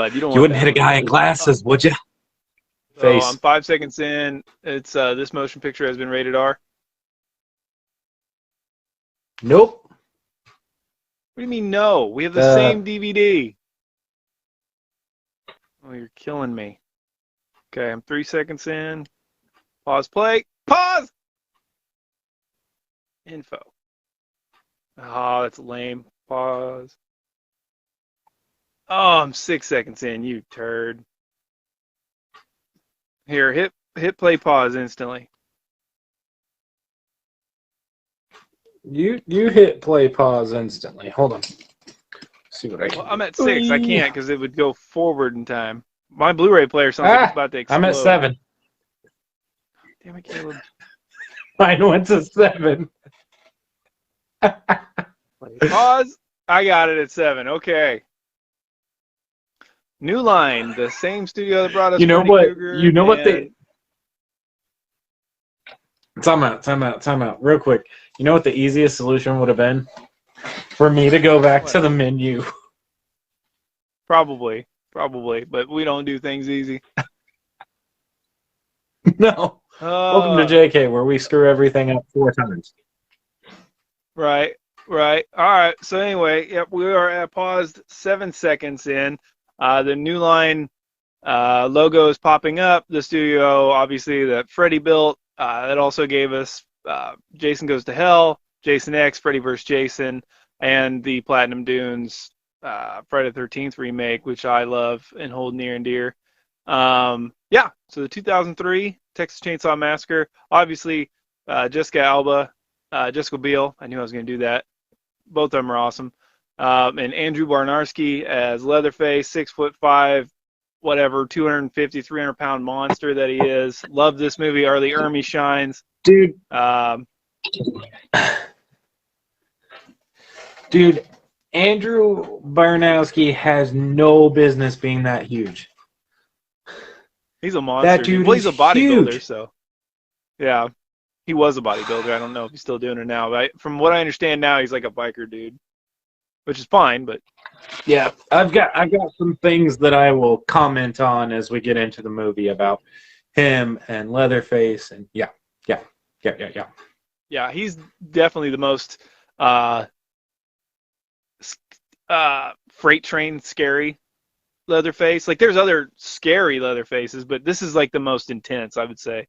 bud. You don't You want wouldn't that hit a one. guy in glasses, would you? So Face. I'm 5 seconds in. It's this motion picture has been rated R. Nope. What do you mean no? We have the Uh, same DVD. Oh, you're killing me. Okay, I'm 3 seconds in. Pause play. Pause! Info. Oh, that's lame. Pause. Oh, I'm 6 seconds in, you turd. Here, hit play pause instantly. you hit play pause instantly. Hold on. See what I Well, can I'm do. at 6. I can't because it would go forward in time. My Blu-ray player sounds like it's about to I'm at explode. 7. Damn it, Caleb. Mine went to 7. Pause. I got it at 7. Okay. New Line, the same studio that brought us You know Freddy what? Krueger You know what and they. Time out. Real quick. You know what the easiest solution would have been? For me to go back what? to the menu. Probably, but we don't do things easy. No. Welcome to JK, where we screw everything up 4 times. Right. All right. So anyway, yep, we are at paused 7 seconds in. The New Line logo is popping up. The studio, obviously, that Freddy built. That also gave us Jason Goes to Hell, Jason X, Freddy vs. Jason, and the Platinum Dunes Friday the 13th remake, which I love and hold near and dear. Yeah, so the 2003 Texas Chainsaw Massacre. Obviously, Jessica Alba, Jessica Biel. I knew I was going to do that. Both of them are awesome. And Andrew Barnarski as Leatherface, 6'5", whatever, 250, 300-pound monster that he is. Love this movie. Arlie Ermy shines. Dude, Andrew Barnowski has no business being that huge. He's a monster. That dude well, he's a bodybuilder, huge. so yeah. He was a bodybuilder. I don't know if he's still doing it now. But from what I understand now, he's like a biker dude, which is fine. But yeah, I've got some things that I will comment on as we get into the movie about him and Leatherface, and yeah. Yeah, he's definitely the most freight train scary Leatherface. Like, there's other scary Leatherfaces, but this is like the most intense, I would say.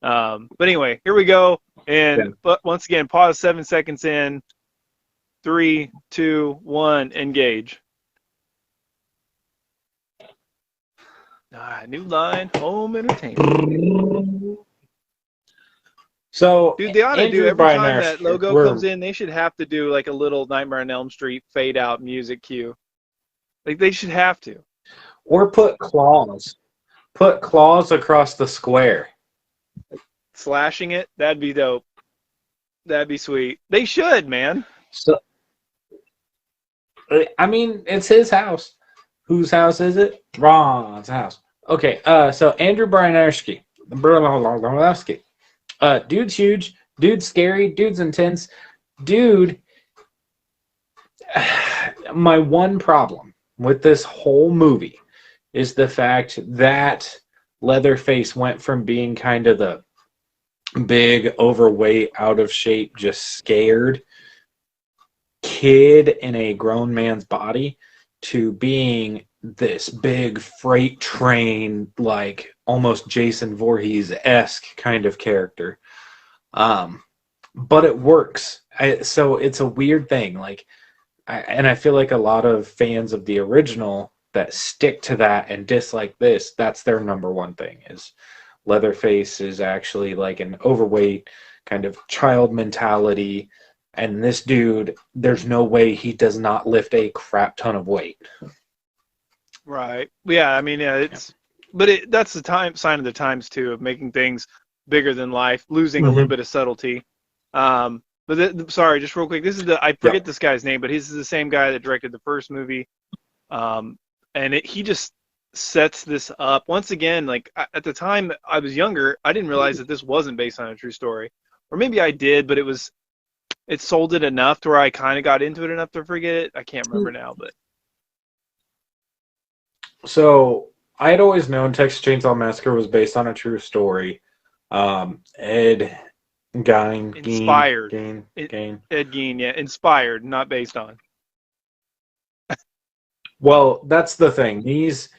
But anyway, here we go. And but once again, pause 7 seconds in. 3, 2, 1, engage. New Line, home entertainment. So, dude, they ought to do Andrew every time Barnard, that logo comes in. They should have to do like a little Nightmare on Elm Street fade out music cue. Like, they should have to. Or put claws. Put claws across the square. Slashing it, that'd be dope. That'd be sweet. They should, man. So, I mean, it's his house. Whose house is it? Ron's house. Okay, so Andrew Barnowski. Dude's huge. Dude's scary. Dude's intense. Dude, my one problem with this whole movie is the fact that Leatherface went from being kind of the big, overweight, out of shape, just scared kid in a grown man's body to being this big freight train, like almost Jason Voorhees-esque kind of character. But it works. So it's a weird thing. Like, I feel like a lot of fans of the original that stick to that and dislike this, that's their number one thing, is Leatherface is actually like an overweight kind of child mentality, and this dude, there's no way he does not lift a crap ton of weight. Right. Yeah, I mean, yeah, but that's the sign of the times too, of making things bigger than life, losing a little bit of subtlety. Sorry, just real quick, I forget this guy's name, but he's the same guy that directed the first movie. And he just sets this up once again. Like, at the time I was younger, I didn't realize that this wasn't based on a true story, or maybe I did, but it sold it enough to where I kind of got into it enough to forget it. I can't remember now, but So I had always known Texas Chainsaw Massacre was based on a true story. Ed Inspired. It, Gein. Ed Gein, yeah, inspired, not based on. Well, that's the thing. These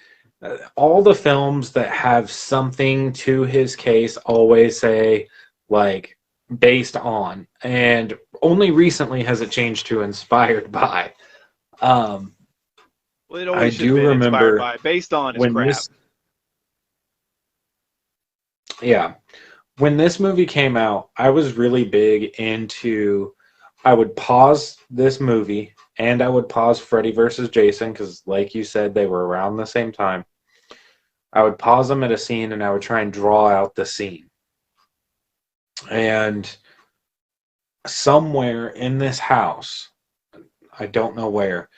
all the films that have something to his case always say like based on, and only recently has it changed to inspired by. Um, Well, it I always should have do been inspired remember by. Based on is when crap. this, yeah, when this movie came out, I was really big into. I would pause this movie and I would pause Freddy versus Jason because, like you said, they were around the same time. I would pause them at a scene and I would try and draw out the scene. And somewhere in this house, I don't know where,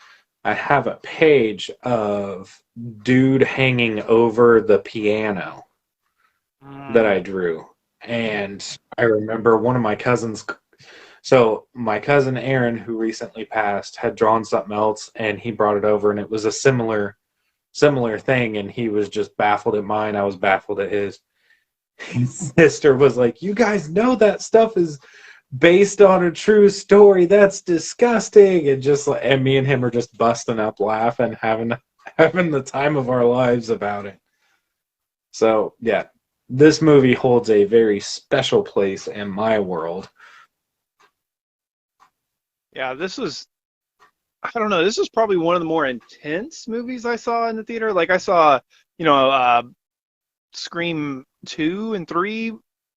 I have a page of dude hanging over the piano that I Mm. drew. And I remember one of my cousins. So my cousin Aaron, who recently passed, had drawn something else, and he brought it over, and it was a similar thing, and he was just baffled at mine. I was baffled at his. His sister was like, "You guys know that stuff is based on a true story. That's disgusting." And just like, and me and him are just busting up laughing, having the time of our lives about it. So yeah, this movie holds a very special place in my world. Yeah, this was. I don't know. This was probably one of the more intense movies I saw in the theater. Like I saw, you know, Scream 2 and 3.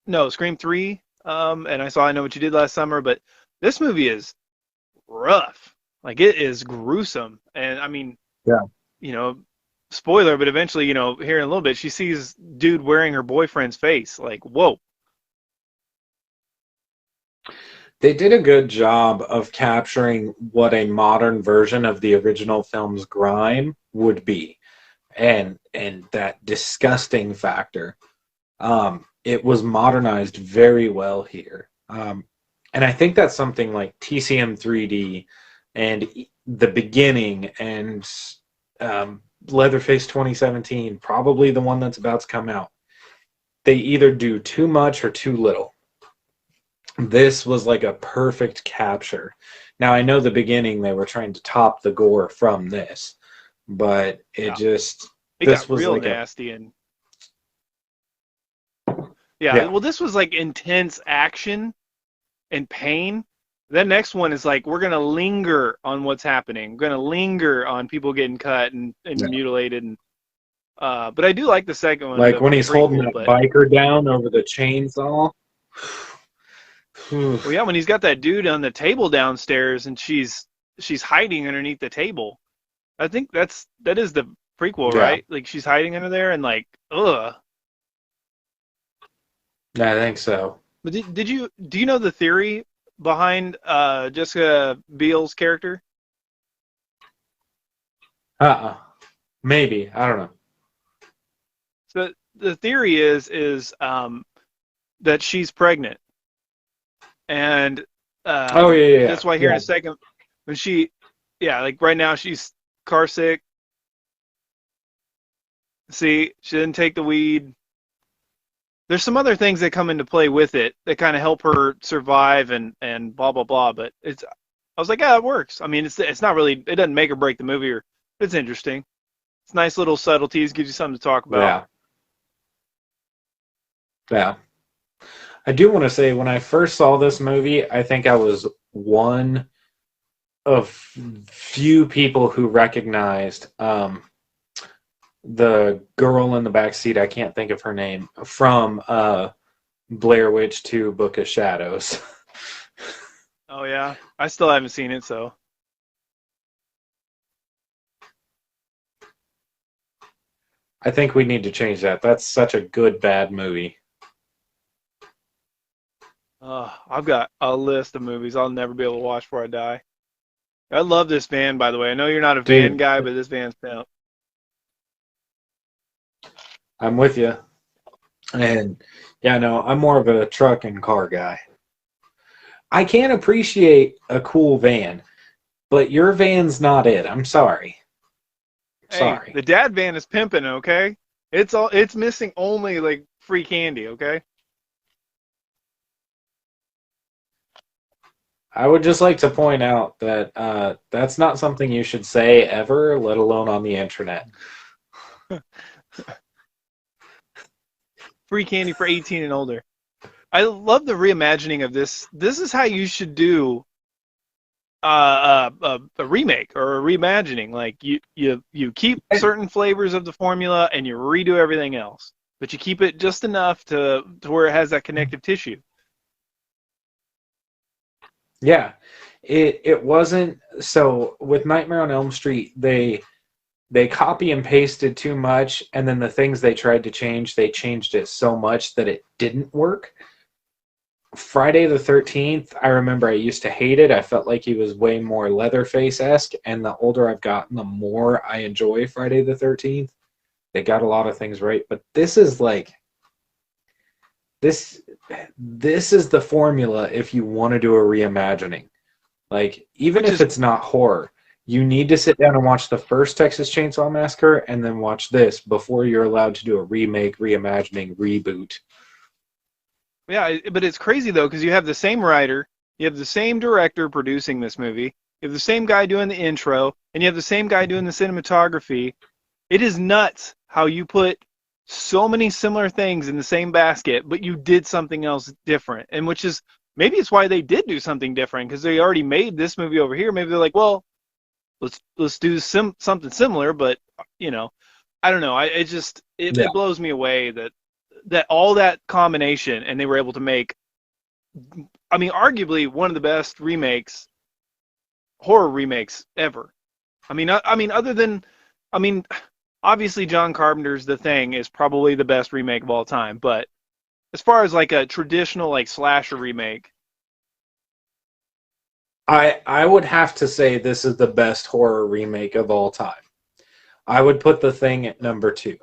No, Scream 3. And I saw I Know What You Did Last Summer, but this movie is rough. Like it is gruesome. And I mean, Yeah. you know, spoiler, but eventually, here in a little bit, she sees dude wearing her boyfriend's face. Like, whoa. They did a good job of capturing what a modern version of the original film's grime would be, and that disgusting factor. It was modernized very well here, and I think that's something like TCM 3D and the beginning and Leatherface 2017, probably the one that's about to come out. They either do too much or too little. This was like a perfect capture. Now I know the beginning they were trying to top the gore from this, but it Yeah. just It this got was real like a nasty and yeah, yeah well this was like intense action and pain. The next one is like we're gonna linger on what's happening. We're gonna linger on people getting cut and yeah. mutilated and but I do like the second one, Like the when he's holding prequel, that but biker down over the chainsaw. well yeah, when he's got that dude on the table downstairs and she's hiding underneath the table. I think that is the prequel, Yeah, right? Like she's hiding under there and like ugh. I think so. But do you know the theory behind Jessica Biel's character? Uh-uh. Maybe. I don't know. So the theory is that she's pregnant, and Oh yeah, yeah, that's why here in yeah. a second when yeah, like right now she's car sick. See, she didn't take the weed. There's some other things that come into play with it that kind of help her survive and blah blah blah. But I was like, yeah, it works. I mean, it's not really, it doesn't make or break the movie, or it's interesting. It's nice little subtleties, gives you something to talk about. Yeah. Yeah. I do want to say when I first saw this movie, I think I was one of few people who recognized the girl in the back seat. I can't think of her name from Blair Witch 2 Book of Shadows. Oh yeah, I still haven't seen it, so I think we need to change that. That's such a good bad movie. I've got a list of movies I'll never be able to watch before I die. I love this van, by the way. I know you're not a van Dude, guy, but this van's pimp. I'm with you. And yeah, no, I'm more of a truck and car guy. I can appreciate a cool van, but your van's not it. I'm sorry. Hey, Sorry. the dad van is pimping, okay? It's missing only like free candy, okay? I would just like to point out that that's not something you should say ever, let alone on the internet. Free candy for 18 and older. I love the reimagining of this. This is how you should do a remake or a reimagining. Like you keep certain flavors of the formula and you redo everything else, but you keep it just enough to where it has that connective tissue. Yeah, it wasn't so with Nightmare on Elm Street. They copy and pasted too much, and then the things they tried to change, they changed it so much that it didn't work. Friday the 13th, I remember I used to hate it. I felt like he was way more Leatherface-esque, and the older I've gotten, the more I enjoy Friday the 13th. They got a lot of things right, but this is like this this is the formula if you want to do a reimagining. Like, even Which if is it's not horror, you need to sit down and watch the first Texas Chainsaw Massacre and then watch this before you're allowed to do a remake, reimagining, reboot. Yeah, but it's crazy though because you have the same writer, you have the same director producing this movie, you have the same guy doing the intro, and you have the same guy doing the cinematography. It is nuts how you put so many similar things in the same basket, but you did something else different. And which is maybe it's why they did do something different because they already made this movie over here. Maybe they're like, well, let's do something similar, but you know, I don't know. It just Yeah. it blows me away that all that combination and they were able to make. I mean, arguably one of the best remakes, horror remakes ever. I mean, other than, I mean, obviously John Carpenter's The Thing is probably the best remake of all time, but as far as like a traditional like slasher remake, I would have to say this is the best horror remake of all time. I would put The Thing at number 2.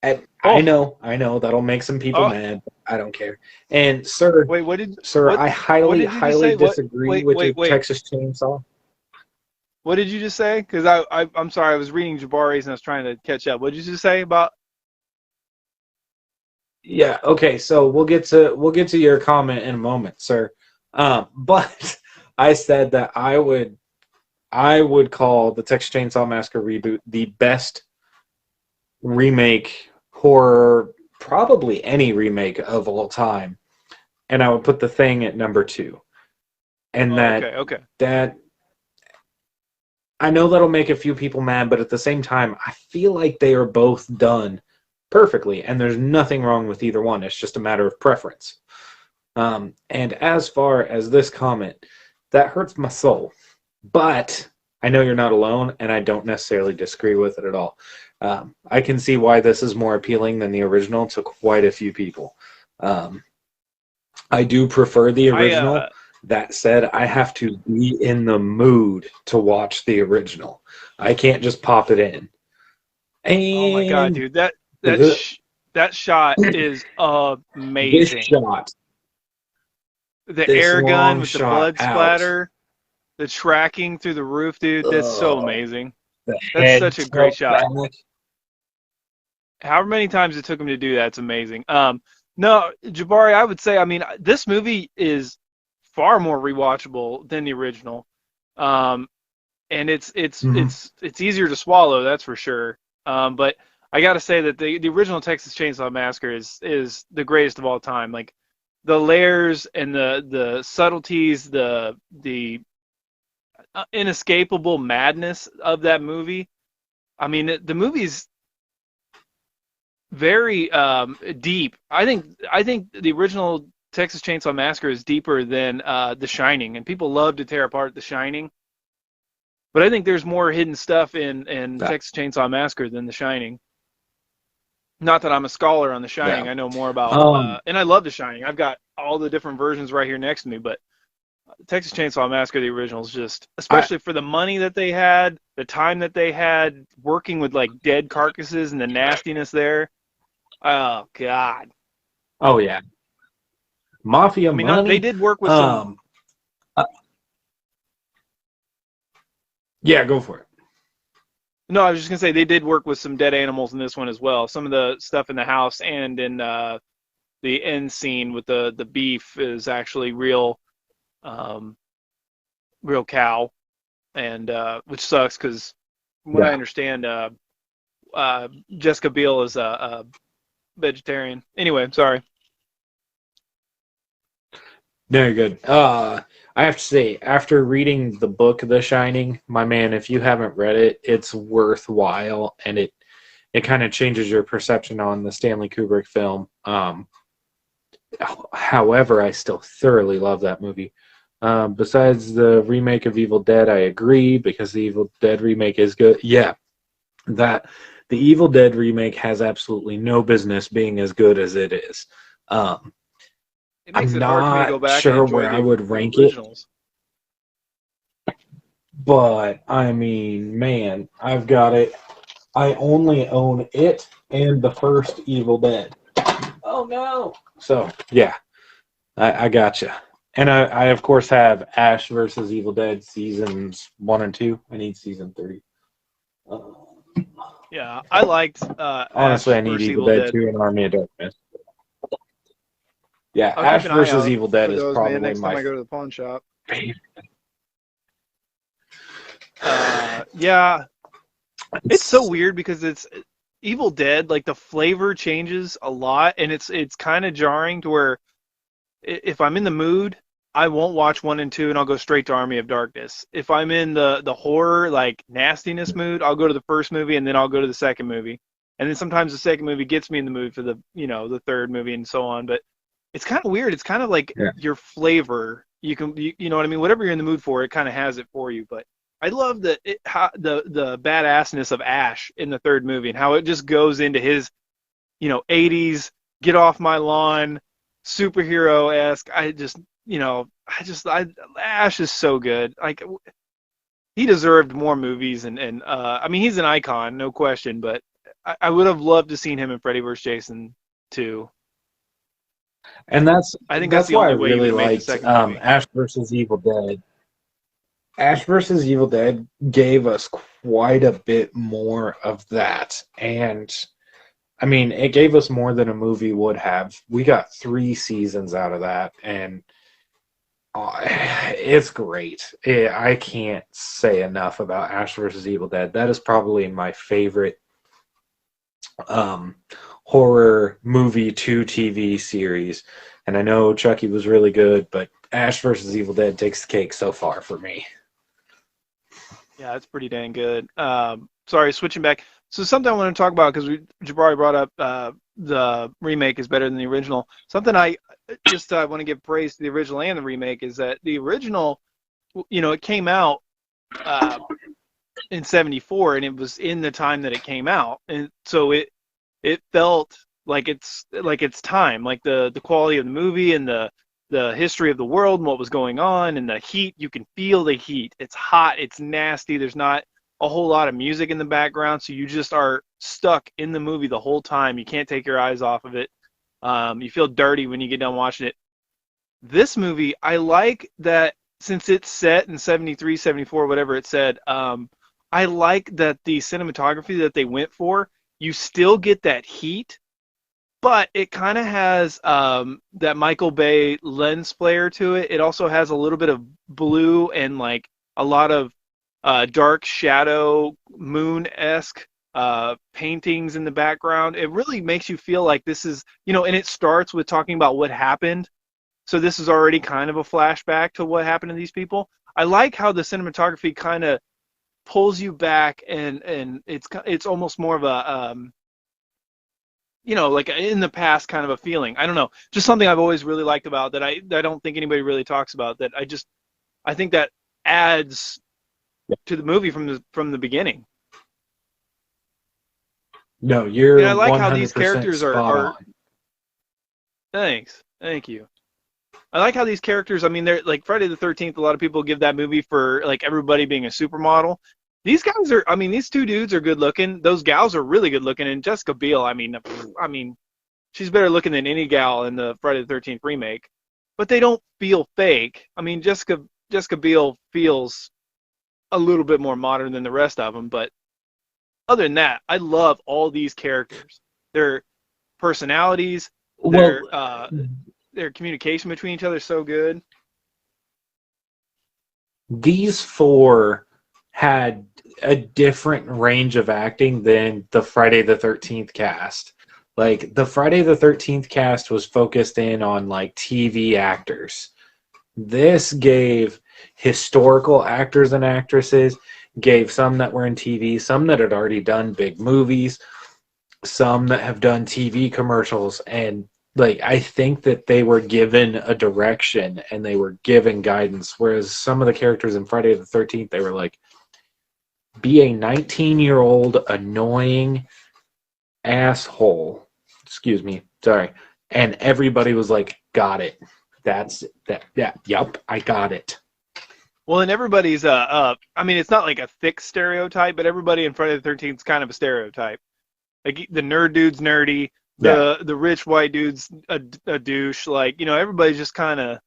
And oh, I know that'll make some people oh, mad. I don't care. And sir, wait, sir, I what highly, did you just highly say? disagree with your Wait. Texas Chainsaw. What did you just say? Because I'm sorry, I was reading Jabari's and I was trying to catch up. What did you just say about? Yeah, okay, so we'll get to your comment in a moment, sir. But I said that I would call the Texas Chainsaw Massacre reboot the best remake horror, probably any remake of all time, and I would put The Thing at number 2. And Oh, okay. that I know that'll make a few people mad, but at the same time, I feel like they are both done perfectly, and there's nothing wrong with either one. It's just a matter of preference. And as far as this comment, that hurts my soul. But I know you're not alone, and I don't necessarily disagree with it at all. I can see why this is more appealing than the original to quite a few people. Um, I do prefer the I original. That said, I have to be in the mood to watch the original. I can't just pop it in. oh my God, And dude, the, that shot is this amazing. shot, The this air gun long with the shot blood out, splatter, the tracking through the roof, dude, that's so amazing. the That's head such a great tilt shot. back. However many times it took him to do that, it's amazing. No, Jabari, I would say, I mean, this movie is far more rewatchable than the original. Um, and Mhm. it's easier to swallow, that's for sure. But I got to say that the original Texas Chainsaw Massacre is the greatest of all time. Like the layers and the subtleties, the inescapable madness of that movie. I mean, the movie's very deep. I think the original Texas Chainsaw Massacre is deeper than The Shining, and people love to tear apart The Shining. But I think there's more hidden stuff in That- Texas Chainsaw Massacre than The Shining. Not that I'm a scholar on The yeah. Shining. I know more about, Um, and I love The Shining. I've got all the different versions right here next to me. But Texas Chainsaw Massacre, the original, is just, I especially for the money that they had, the time that they had working with like dead carcasses and the nastiness there. Oh God. oh yeah, Mafia I mean, not, they money. did work with some. Um, uh, yeah, go for it. No, I was just gonna say they did work with some dead animals in this one as well. Some of the stuff in the house and in the end scene with the beef is actually um, real cow, and which sucks because from what I Yeah. understand, Jessica Biel is a vegetarian. Anyway, I'm sorry. No, you're good. I have to say, after reading the book The Shining, my man, if you haven't read it, it's worthwhile, and it kind of changes your perception on the Stanley Kubrick film. However, I still thoroughly love that movie. Besides the remake of Evil Dead, I agree because the Evil Dead remake is good. Yeah, that the Evil Dead remake has absolutely no business being as good as it is. Um, It makes I'm it hard for me to go not back and sure enjoy where I would the rank it, originals. but I mean, man, I've got it. I only own it and the first Evil Dead. Oh no! So yeah, I gotcha. And I of course have Ash versus Evil Dead seasons 1 and 2. I need season 3. Uh, Yeah, I liked Honestly, Ash I need vs Evil Evil Dead Dead. 2 and Army of Darkness. Yeah, I'll keep Ash an eye versus out Evil Dead for is those, man. probably Next time my I go to the pawn shop. favorite. Yeah, it's so It's, weird because it's Evil Dead. Like the flavor changes a lot, and it's kind of jarring to where if I'm in the mood, I won't watch 1 and 2, and I'll go straight to Army of Darkness. If I'm in the horror like nastiness mood, I'll go to the first movie, and then I'll go to the second movie, and then sometimes the second movie gets me in the mood for the third movie and so on. But it's kind of weird. It's kind of like yeah. your flavor. You know what I mean? Whatever you're in the mood for, it kind of has it for you. But I love the badassness of Ash in the third movie and how it just goes into his 80s get off my lawn superhero esque. I Ash is so good. Like he deserved more movies and I mean he's an icon, no question. But I would have loved to seen him in Freddy vs. Jason too. And I think that's that's the why I only way he would really have made the liked second movie. Ash versus Evil Dead. Ash versus Evil Dead gave us quite a bit more of that, and I mean, it gave us more than a movie would have. We got 3 seasons out of that, and it's great. I can't say enough about Ash versus Evil Dead. That is probably my favorite um, horror movie to TV series. And I know Chucky was really good, but Ash versus Evil Dead takes the cake so far for me. Yeah, it's pretty dang good. Sorry, switching back. So something I want to talk about because Jabari brought up the remake is better than the original. Something I just want to give praise to the original and the remake is that the original, it came out uh, in '74 and it was in the time that it came out, and so it felt like it's time, like the quality of the movie and the history of the world and what was going on and the heat. You can feel the heat. It's hot. It's nasty. There's not a whole lot of music in the background, so you just are stuck in the movie the whole time. You can't take your eyes off of it. You feel dirty when you get done watching it. This movie, I like that since it's set in '73, '74, whatever it said. I like that the cinematography that they went for, you still get that heat, but it kind of has that Michael Bay lens flare to it. It also has a little bit of blue and like a lot of dark shadow moon esque paintings in the background. It really makes you feel like this is, and it starts with talking about what happened. So this is already kind of a flashback to what happened to these people. I like how the cinematography kind of pulls you back, and it's almost more of a like in the past kind of a feeling. I don't know, just something I've always really liked about that I don't think anybody really talks about, that I think that adds to the movie from the beginning. No, And you're I like how these 100% characters spot are on. thank you. I like how these characters, I mean, they're like Friday the 13th, a lot of people give that movie for like everybody being a supermodel. These guys are, I mean, these two dudes are good looking. Those gals are really good looking. And Jessica Biel, I mean, she's better looking than any gal in the Friday the 13th remake. But they don't feel fake. I mean, Jessica Biel feels a little bit more modern than the rest of them, but other than that, I love all these characters. Their personalities, Well, their communication between each other is so good. these four had a different range of acting than the Friday the 13th cast. Like the Friday the 13th cast was focused in on like TV actors. This gave historical actors and actresses, gave some that were in TV, some that had already done big movies, some that have done TV commercials, and like I think that they were given a direction and they were given guidance, whereas some of the characters in Friday the 13th, they were like, be a 19-year-old annoying asshole. Excuse me, sorry. And everybody was like, got it. That's that. Yeah, yep, I got it. Well, and everybody's I mean, it's not like a thick stereotype, but everybody in Friday the 13th is kind of a stereotype. Like the nerd dude's nerdy, Yeah, the rich white dude's a douche. Like, you know, everybody's just kind of,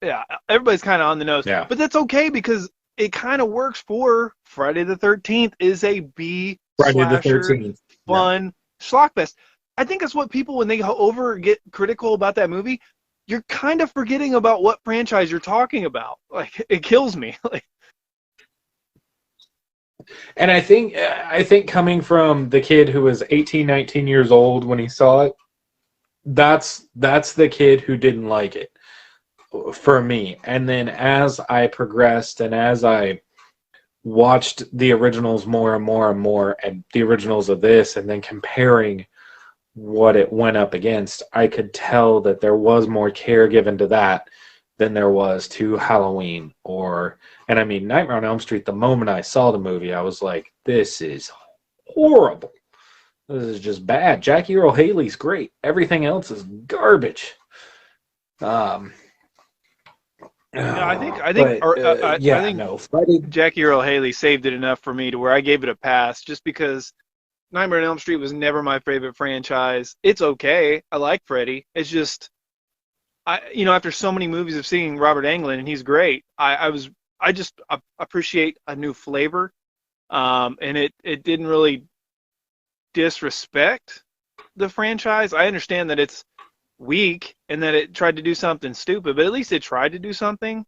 yeah, everybody's kind of on the nose. yeah. But that's okay because it kind of works for Friday the 13th is a B Friday the slasher 13th. Yeah. fun schlockfest. I think that's what people, when they over get critical about that movie, you're kind of forgetting about what franchise you're talking about. Like, it kills me. Like, And I think coming from the kid who was 18, 19 years old when he saw it, that's the kid who didn't like it for me. And then as I progressed and as I watched the originals more and more and more and the originals of this and then comparing what it went up against, I could tell that there was more care given to that than there was to Halloween or, and I mean, Nightmare on Elm Street. The moment I saw the movie, I was like, this is horrible. This is just bad. Jackie Earle Haley's great. Everything else is garbage. Um, yeah, but I yeah, think no, Friday. Jackie Earle Haley saved it enough for me to where I gave it a pass, just because Nightmare on Elm Street was never my favorite franchise. It's okay. I like Freddy. It's just, after so many movies of seeing Robert Englund, and he's great, I just appreciate a new flavor. And it didn't really disrespect the franchise. I understand that it's weak and that it tried to do something stupid, but at least it tried to do something.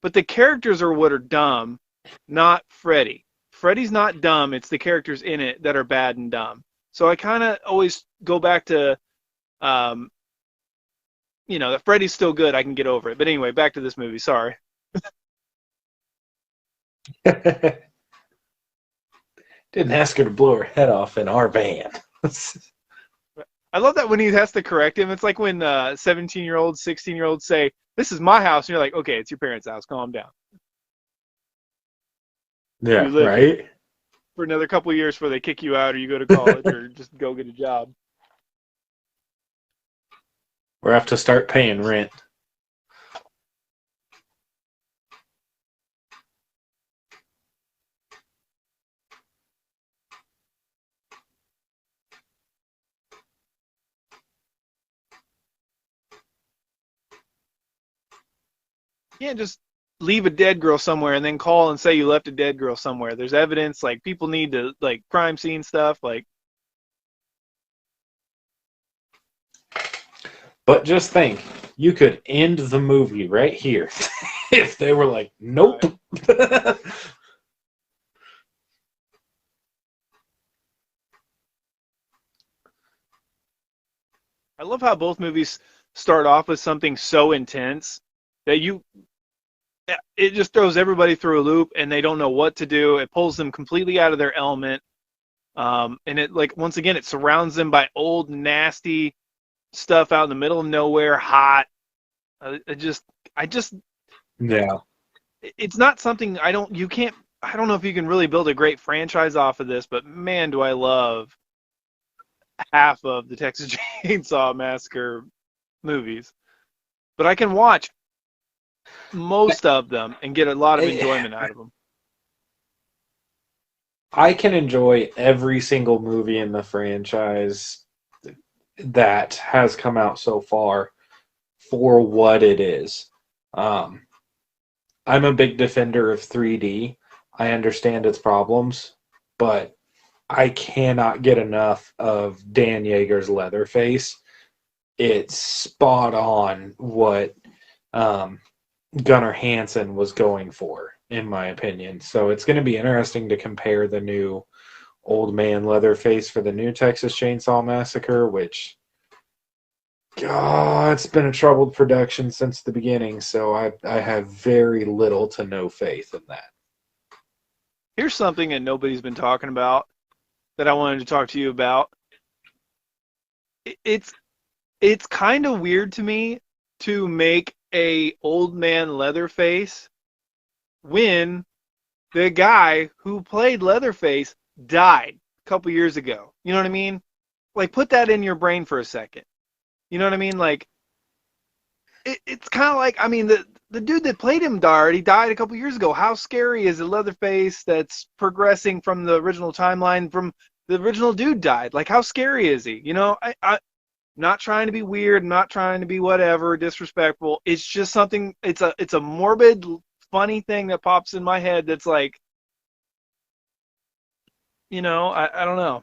But the characters are what are dumb, not Freddy. Freddy's not dumb. It's the characters in it that are bad and dumb. So I kind of always go back to, um, that Freddy's still good. I can get over it. But anyway, back to this movie. Sorry. Didn't ask her to blow her head off in our van. I love that when he has to correct him. It's like when 17-year-olds, 16-year-olds say, "This is my house," and you're like, "Okay, it's your parents' house. Calm down. Yeah, You live here right? for another couple of years before they kick you out, or you go to college, or just go get a job." Or have to start paying rent. You can't just leave a dead girl somewhere and then call and say you left a dead girl somewhere. There's evidence. Like, people need to, like, crime scene stuff. Like, But just think, you could end the movie right here if they were like, nope. right. I love how both movies start off with something so intense that it just throws everybody through a loop and they don't know what to do. It pulls them completely out of their element. And it, like, once again, it surrounds them by old, nasty stuff out in the middle of nowhere, hot. I just, Yeah. it's not something I don't know if you can really build a great franchise off of this, but man, do I love half of the Texas Chainsaw Massacre movies. But I can watch most of them and get a lot of enjoyment out of them. I can enjoy every single movie in the franchise that has come out so far for what it is. Um, I'm a big defender of 3D. I understand its problems, but I cannot get enough of Dan Yeager's Leatherface. It's spot on what um, Gunnar Hansen was going for, in my opinion. So it's going to be interesting to compare the new Old Man Leatherface for the new Texas Chainsaw Massacre, which, God, it's been a troubled production since the beginning, so I have very little to no faith in that. Here's something that nobody's been talking about that I wanted to talk to you about. It's kind of weird to me to make a Old Man Leatherface when the guy who played Leatherface died a couple years ago. You know what I mean? Like, put that in your brain for a second. You know what I mean? Like, it's kind of like, I mean, the dude that played him already died a couple years ago. How scary is a Leatherface that's progressing from the original timeline from the original dude died? Like, how scary is he? You know, I'm not trying to be weird, I'm not trying to be whatever, disrespectful. It's just something, it's a morbid, funny thing that pops in my head that's like, you know, I don't know.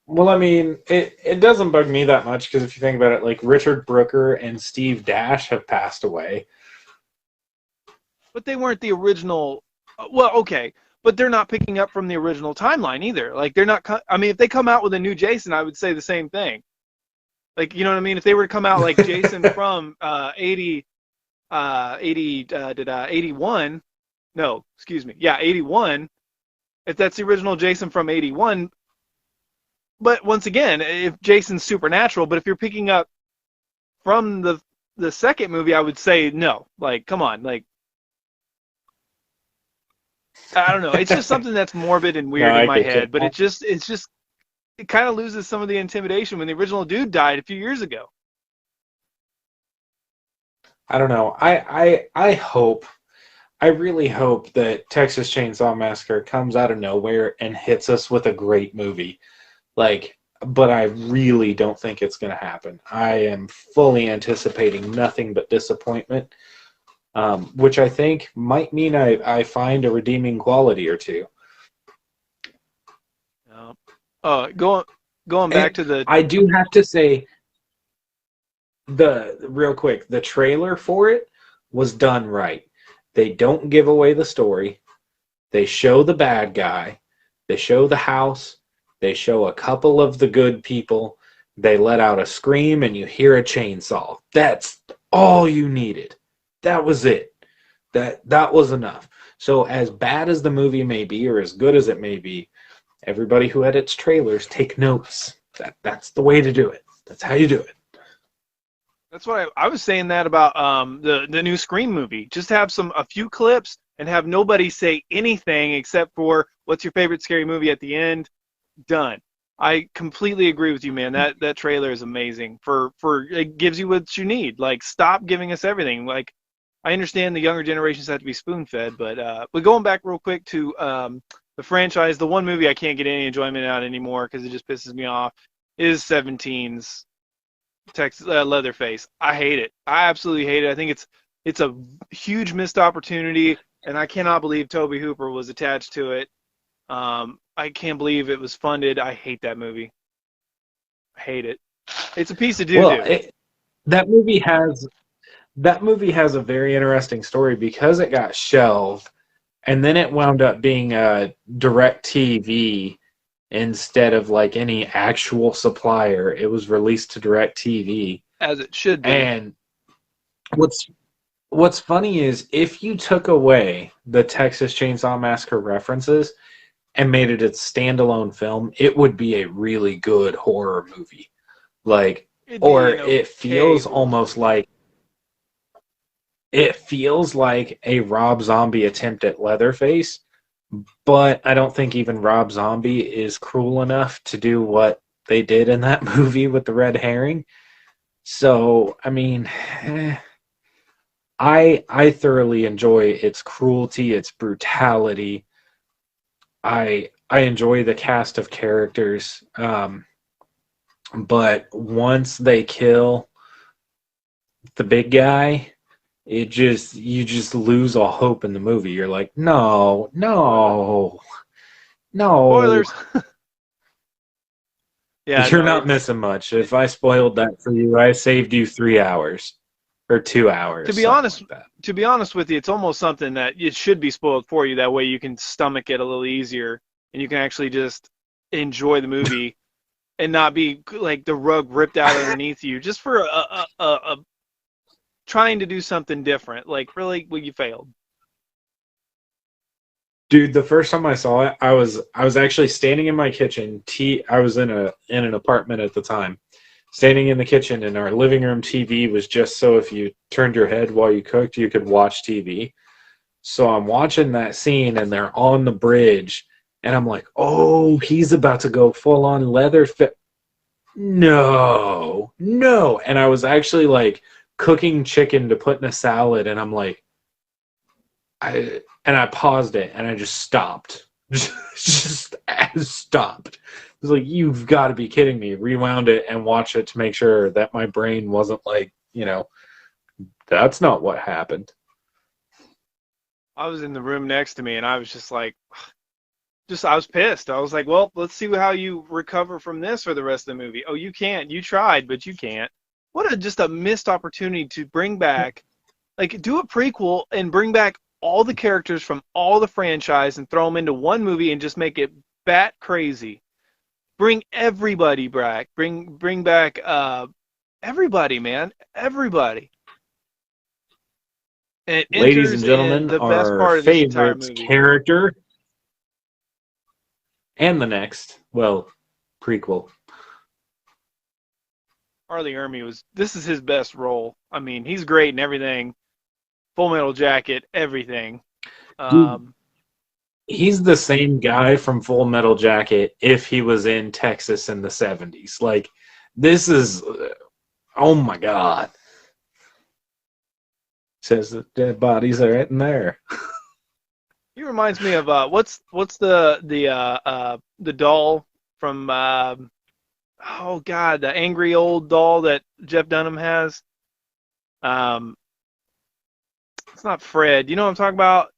Well, I mean, it doesn't bug me that much because if you think about it, like Richard Brooker and Steve Dash have passed away. But they weren't the original. Well, okay, but they're not picking up from the original timeline either. Like they're not. I mean, if they come out with a new Jason, I would say the same thing. Like, you know what I mean? If they were to come out like Jason from 81. No, excuse me. Yeah, 81. If that's the original Jason from 81. But once again, if Jason's supernatural, but if you're picking up from the second movie, I would say no. Like, come on, like I don't know. It's just something that's morbid and No, weird in I my get you. head, but it kind of loses some of the intimidation when the original dude died a few years ago. I don't know. I hope, I really hope that Texas Chainsaw Massacre comes out of nowhere and hits us with a great movie. Like, but I really don't think it's going to happen. I am fully anticipating nothing but disappointment, which I think might mean I find a redeeming quality or two. Going And back to the I do have to say, the real quick, the trailer for it was done right. They don't give away the story. They show the bad guy. They show the house. They show a couple of the good people. They let out a scream and you hear a chainsaw. That's all you needed. That was it. That was enough. So as bad as the movie may be or as good as it may be, everybody who edits trailers take notes. That's the way to do it. That's how you do it. That's what I was saying that about the new Scream movie. Just have a few clips and have nobody say anything except for what's your favorite scary movie at the end. Done. I completely agree with you, man. That trailer is amazing. For it gives you what you need. Like, stop giving us everything. Like, I understand the younger generations have to be spoon fed, but going back real quick to the franchise, the one movie I can't get any enjoyment out anymore because it just pisses me off is 17's Texas Leatherface. I hate it. I absolutely hate it. I think it's a huge missed opportunity, and I cannot believe Toby Hooper was attached to it. I can't believe it was funded. I hate that movie. I hate it. It's a piece of doo Well, doo. that movie has that movie has a very interesting story because it got shelved and then it wound up being a direct TV instead of like any actual supplier. It was released to direct TV. As it should be. And what's what's funny is if you took away the Texas Chainsaw Massacre references and made it a standalone film, it would be a really good horror movie. Like, It'd be or an it okay feels horror almost movie. like it feels like a Rob Zombie attempt at Leatherface, but I don't think even Rob Zombie is cruel enough to do what they did in that movie with the red herring. So, I mean, I thoroughly enjoy its cruelty, its brutality. I enjoy the cast of characters, but once they kill the big guy, you just lose all hope in the movie. You're like, no, no. No, Spoilers. Yeah, you're no, not it's missing much. If I spoiled that for you, I saved you 3 hours or 2 hours, to be something honest. like that. To be honest with you, it's almost something that it should be spoiled for you. That way, you can stomach it a little easier, and you can actually just enjoy the movie and not be like the rug ripped out underneath you just for a trying to do something different. Like, really, well, you failed. Dude, the first time I saw it, I was actually standing in my kitchen. I was in an apartment at the time, standing in the kitchen, and our living room TV was just so if you turned your head while you cooked, you could watch TV. So I'm watching that scene, and they're on the bridge, and I'm like, "Oh, he's about to go full on leather fit." No, no, and I was actually like cooking chicken to put in a salad, and I'm like, I paused it and I just stopped. Just stopped. I was like, you've got to be kidding me. Rewound it and watch it to make sure that my brain wasn't like, that's not what happened. I was in the room next to me, and I was just like, I was pissed. I was like, well, let's see how you recover from this for the rest of the movie. Oh, you can't. You tried, but you can't. What a just a missed opportunity to bring back, like, do a prequel and bring back all the characters from all the franchise and throw them into one movie and just make it bat crazy. Bring everybody back. Bring back everybody, man. Everybody. And it Ladies enters and in gentlemen, the best our part of this entire favorite movie. character and the next, well, prequel. Harley Ermey this is his best role. I mean, he's great in everything. Full Metal Jacket, everything. Dude, Um, he's the same guy from Full Metal Jacket if he was in Texas in the 70s. Like, this is, oh my God. Says the dead bodies are right in there. he reminds me of what's the doll from oh God, the angry old doll that Jeff Dunham has. Um, it's not Fred. You know what I'm talking about?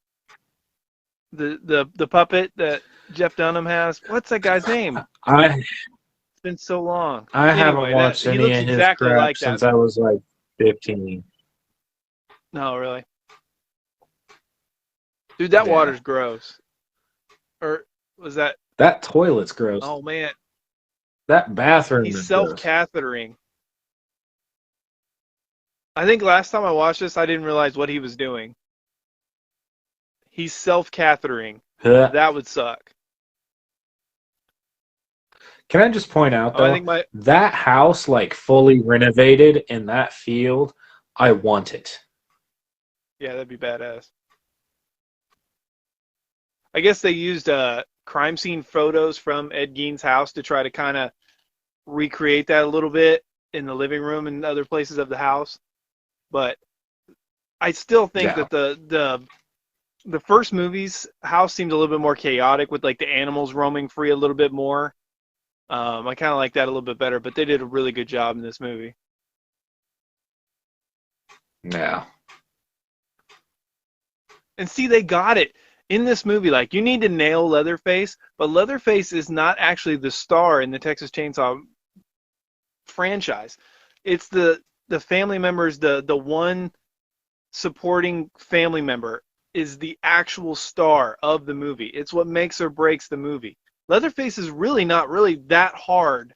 The puppet that Jeff Dunham has. What's that guy's name? I It's been so long. I haven't Anyway, that watched he any looks of his exactly crap like that. since I was like 15. No, really, dude, that Yeah. water's gross. Or was that? That toilet's gross. Oh man, That bathroom he's is gross. self-cathetering. I think last time I watched this, I didn't realize what he was doing. He's self-cathetering. Huh. That would suck. Can I just point out Oh, I though, think my that house like fully renovated in that field, I want it. yeah, that'd be badass. I guess they used crime scene photos from Ed Gein's house to try to kind of recreate that a little bit in the living room and other places of the house. But I still think Yeah. that the first movie's house seemed a little bit more chaotic with like the animals roaming free a little bit more. I kind of like that a little bit better, but they did a really good job in this movie. Yeah. And see, they got it in this movie. Like, you need to nail Leatherface, but Leatherface is not actually the star in the Texas Chainsaw franchise. It's the family members, the one supporting family member is the actual star of the movie. It's what makes or breaks the movie. Leatherface is really not really that hard.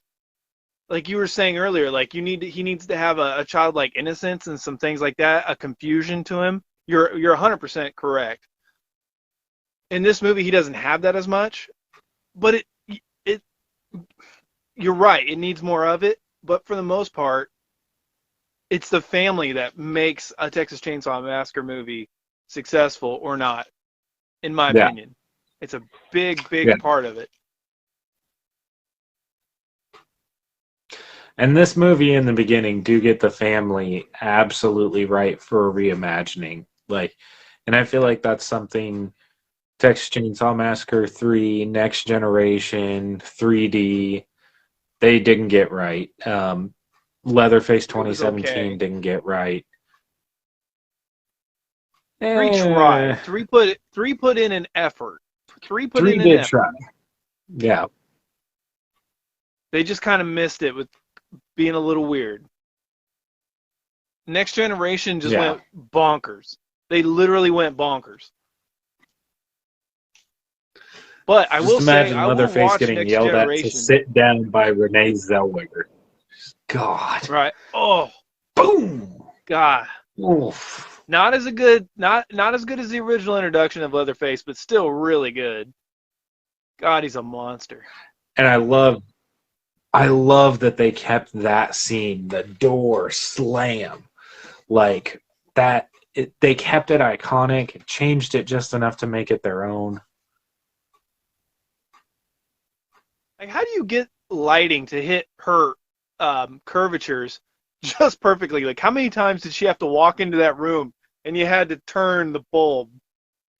Like you were saying earlier, like he needs to have a childlike innocence and some things like that, a confusion to him. You're 100% correct. In this movie, he doesn't have that as much, but it you're right. It needs more of it, but for the most part, it's the family that makes a Texas Chainsaw Massacre movie successful or not, in my Yeah. opinion. It's a big, Yeah. big part of it. And this movie in the beginning do get the family absolutely right for a reimagining. Like, and I feel like that's something Texas Chainsaw Massacre 3, Next Generation, 3D, they didn't get right. Leatherface It was 2017 okay. didn't get right. 3 Eh, tried. 3 put in an effort. 3 put 3 in an did try. effort. Yeah. They just kind of missed it with being a little weird. Next Generation just Yeah. went bonkers. They literally went bonkers. But I Just will say, imagine I will Leatherface watch getting Next yelled at to Generation. sit down by Renee Zellweger. God. Right. Oh Boom. God. Oof. Not as good as the original introduction of Leatherface, but still really good. God, he's a monster. And I love that they kept that scene, the door slam, like that. They kept it iconic, changed it just enough to make it their own. Like, how do you get lighting to hit her curvatures just perfectly? Like, how many times did she have to walk into that room and you had to turn the bulb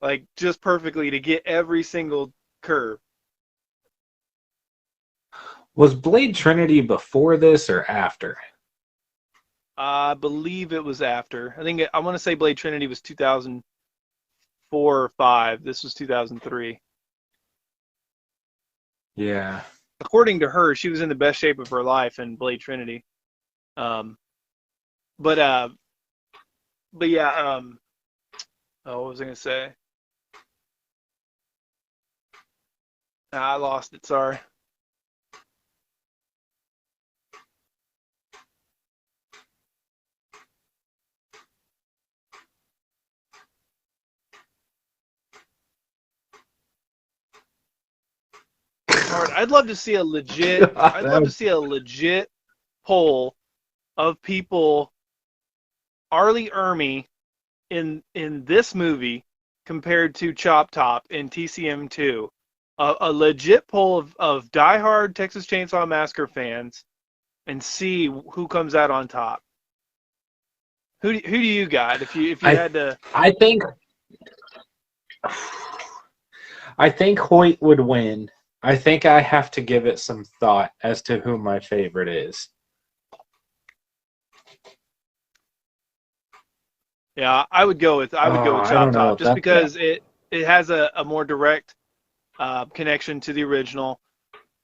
like just perfectly to get every single curve? Was Blade Trinity before this or after? I believe it was after. I want to say Blade Trinity was 2004 or 5. This was 2003. Yeah. According to her, she was in the best shape of her life in Blade Trinity. Um, but uh, but yeah. Oh, what was I gonna say? I lost it. Sorry. It's hard. I'd love to see a legit. God, I'd that love to was- see a legit poll of people. Arlie Ermy in this movie compared to Chop Top in TCM 2. A legit poll of diehard Texas Chainsaw Massacre fans and see who comes out on top. Who do you got if you I had to? I think I think Hoyt would win. I think I have to give it some thought as to who my favorite is. Yeah, I would go Oh, with I Chop don't Top know. just That's yeah. because it has a more direct connection to the original.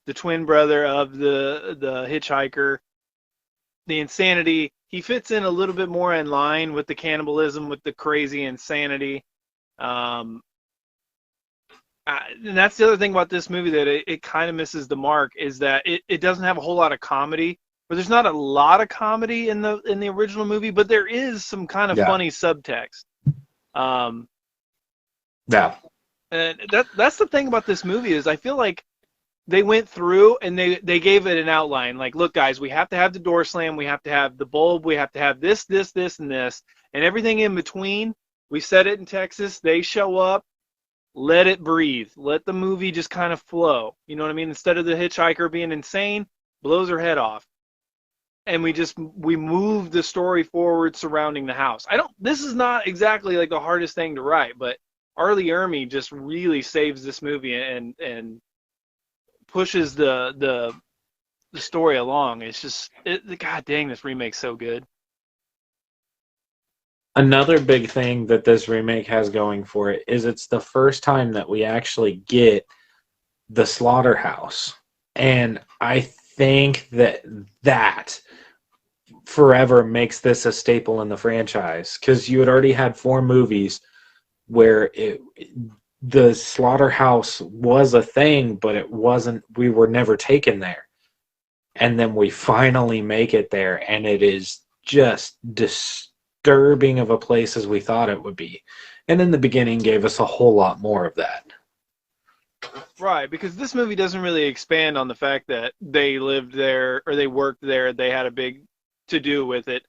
The twin brother of the hitchhiker, the insanity. He fits in a little bit more in line with the cannibalism, with the crazy insanity. Um, and that's the other thing about this movie that it kind of misses the mark is that it doesn't have a whole lot of comedy. But there's not a lot of comedy in the original movie, but there is some kind of Yeah. funny subtext. Um, Yeah. and that's the thing about this movie is I feel like they went through and they gave it an outline. Like, look, guys, we have to have the door slam, we have to have the bulb, we have to have this, and this, and everything in between. We set it in Texas. They show up. Let it breathe. Let the movie just kind of flow. You know what I mean? Instead of the hitchhiker being insane, blows her head off, and we move the story forward surrounding the house. I don't. This is not exactly like the hardest thing to write, but Arlie Ermy just really saves this movie and pushes the story along. It's just God dang, this remake's so good. Another big thing that this remake has going for it is it's the first time that we actually get the slaughterhouse. And I think that forever makes this a staple in the franchise because you had already had 4 movies where the slaughterhouse was a thing, but it wasn't. We were never taken there, and then we finally make it there, and it is just disturbing of a place as we thought it would be. And in the beginning, gave us a whole lot more of that. Right, because this movie doesn't really expand on the fact that they lived there or they worked there, they had a big to do with it.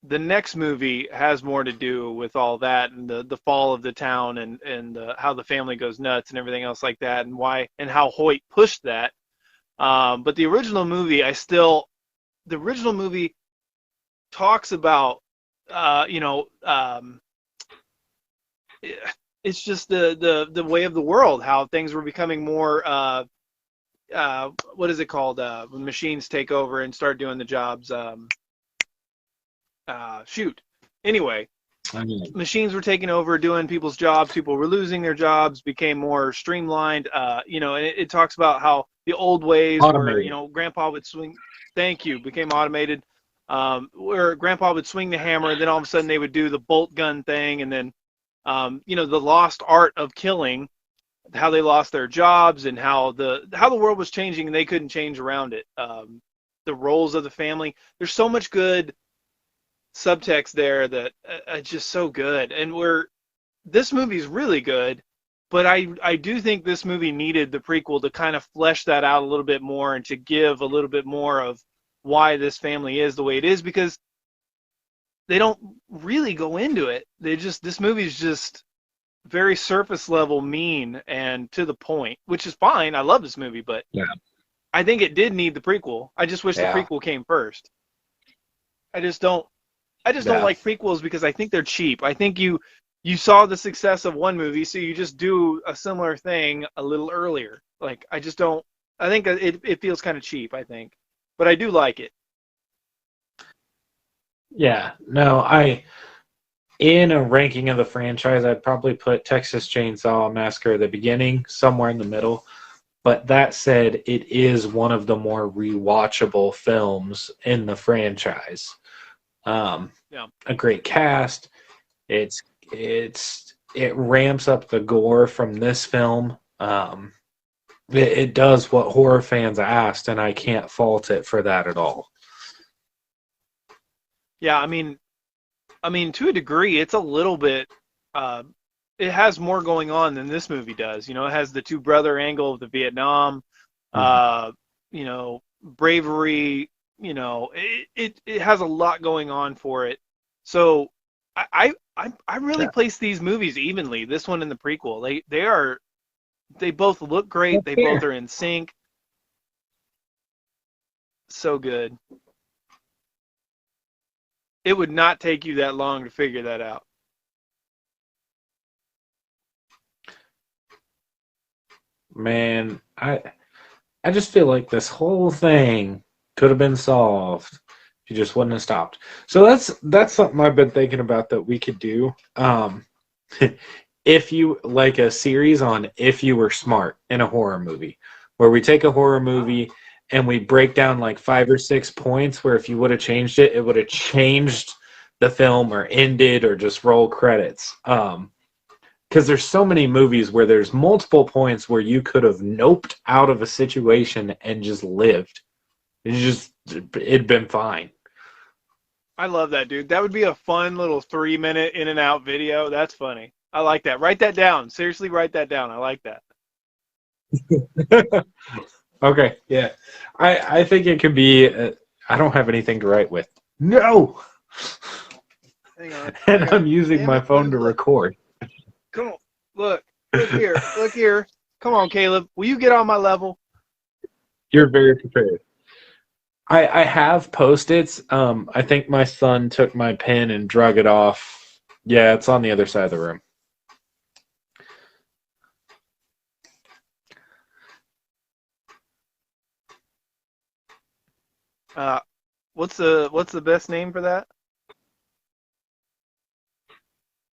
The next movie has more to do with all that and the fall of the town and how the family goes nuts and everything else like that and why and how Hoyt pushed that. But the original movie talks about, you know, it's just the way of the world, how things were becoming more, what is it called, when machines take over and start doing the jobs. Shoot. Anyway, I mean, machines were taking over, doing people's jobs. People were losing their jobs, became more streamlined. And it talks about how the old ways where, automated. Grandpa would swing. Thank you. Became automated. Where Grandpa would swing the hammer, and then all of a sudden they would do the bolt gun thing, and then, the lost art of killing, how they lost their jobs, and how the world was changing, and they couldn't change around it. The roles of the family. There's so much good subtext there that just so good. And this movie's really good, but I do think this movie needed the prequel to kind of flesh that out a little bit more and to give a little bit more of why this family is the way it is, because they don't really go into it. This movie's just very surface level mean and to the point, which is fine. I love this movie, but Yeah. I think it did need the prequel. I just wish the Yeah. prequel came first. I just don't Yeah. like prequels because I think they're cheap. I think you saw the success of one movie, so you just do a similar thing a little earlier. Like, I just don't. I think it feels kind of cheap. I think, but I do like it. Yeah. No, in a ranking of the franchise, I'd probably put Texas Chainsaw Massacre at the beginning, somewhere in the middle. But that said, it is one of the more rewatchable films in the franchise. Yeah. A great cast. It ramps up the gore from this film. It does what horror fans asked, and I can't fault it for that at all. Yeah. I mean, to a degree, it's a little bit. It has more going on than this movie does. It has the two brother angle of the Vietnam. Mhm. Bravery. It has a lot going on for it. So I really Yeah. place these movies evenly. This one and the prequel. They both look great. That's They both fair. are in sync. So good. It would not take you that long to figure that out. Man, I just feel like this whole thing could have been solved if you just wouldn't have stopped. So that's something I've been thinking about that we could do. If you like a series on if you were smart in a horror movie, where we take a horror movie and we break down like 5 or 6 points where if you would have changed it, it would have changed the film or ended or just roll credits. Because there's so many movies where there's multiple points where you could have noped out of a situation and just lived. It'd been fine. I love that, dude. That would be a fun little 3 minute in and out video. That's funny. I like that. Write that down. Seriously, write that down. I like that. Okay, yeah. I think it could be. I don't have anything to write with. No! Hang on. And I got. I'm using Damn my it. phone to Look. record. Come on. Look. Look here. Look here. Come on, Caleb. Will you get on my level? You're very prepared. I have Post-its. I think my son took my pen and drug it off. Yeah, it's on the other side of the room. Uh, what's the best name for that?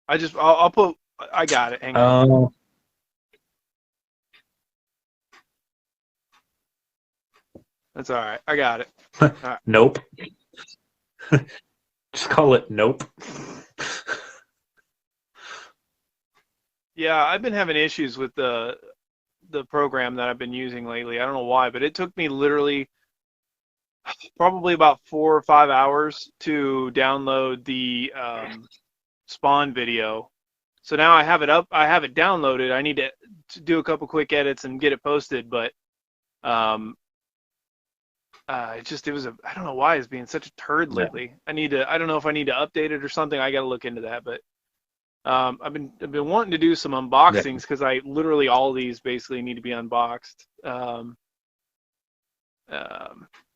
I'll put. I got it. Hang on. Oh, That's all right. I got it. All right. nope. Just call it nope. Yeah, I've been having issues with the program that I've been using lately. I don't know why, but it took me literally probably about 4 or 5 hours to download the Spawn video. So now I have it up. I have it downloaded. I need to do a couple quick edits and get it posted, but um, I don't know why it's being such a turd Yeah. lately. I don't know if I need to update it or something. I got to look into that, but I've been wanting to do some Yeah. unboxings because I literally all these basically need to be unboxed. Um,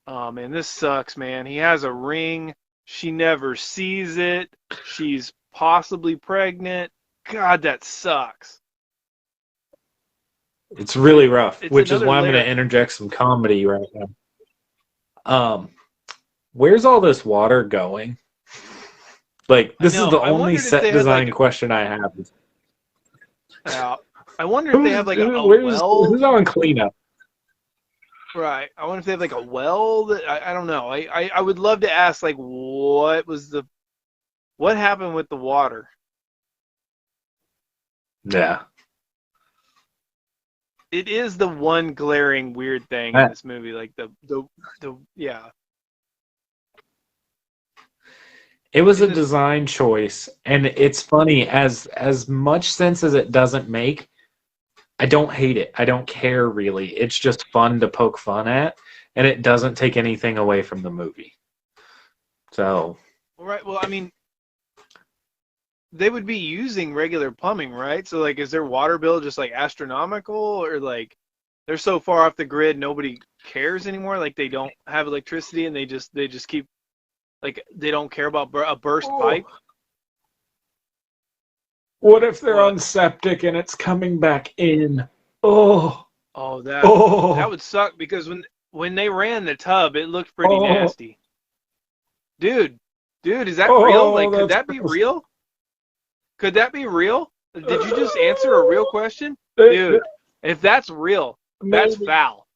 oh man, this sucks, man. He has a ring. She never sees it. She's possibly pregnant. God, that sucks. It's really rough, It's which is another why I'm going layer. to interject some comedy right now. Um, where's all this water going? Like, I this is know. the I only wondered if set they had design like, question I have. I wonder if they have like a well. Who's on cleanup? Right. I wonder if they have like a well that I don't know. I would love to ask like what happened with the water? Yeah. It is the one glaring weird thing in Uh, this movie, like the yeah. It was It a just design choice, and it's funny, as much sense as it doesn't make, I don't hate it. I don't care really. It's just fun to poke fun at, and it doesn't take anything away from the movie. So, right. Well, I mean, they would be using regular plumbing, right? So like, is their water bill just like astronomical, or like they're so far off the grid nobody cares anymore? Like they don't have electricity and they just keep like they don't care about a burst oh, pipe. what if they're What? on septic and it's coming back in? Oh, Oh, that oh, would suck because when they ran the tub, it looked pretty oh, nasty. Dude, dude, is that real? oh, Like, could that's that be gross. real? Could that be real? Did you just answer a real question? Uh, Dude, if that's real, that's Maybe. foul.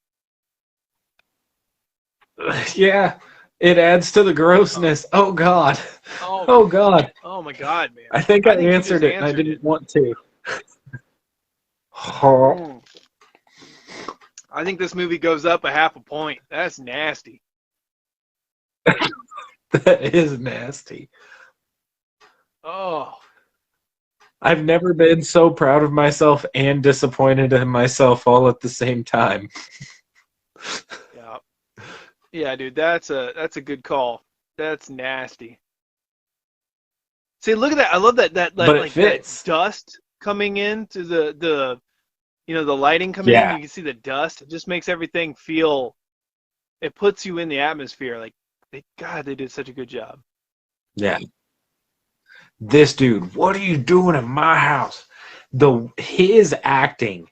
Yeah, it adds to the Oh, grossness. Oh God. oh, Oh God. oh my God, man. I think I I think you just answered it and I answered it. didn't want to. Oh, Mm. I think this movie goes up a half a point. That's nasty. that is nasty. Oh, I've never been so proud of myself and disappointed in myself all at the same time. yeah. Yeah, dude, that's a good call. That's nasty. See, look at that. I love that But it like that fits. dust coming into the lighting coming in. Yeah. You can see the dust. It just makes everything feel. It puts you in the atmosphere. Like, God, they did such a good job. Yeah. This dude, what are you doing in my house? His acting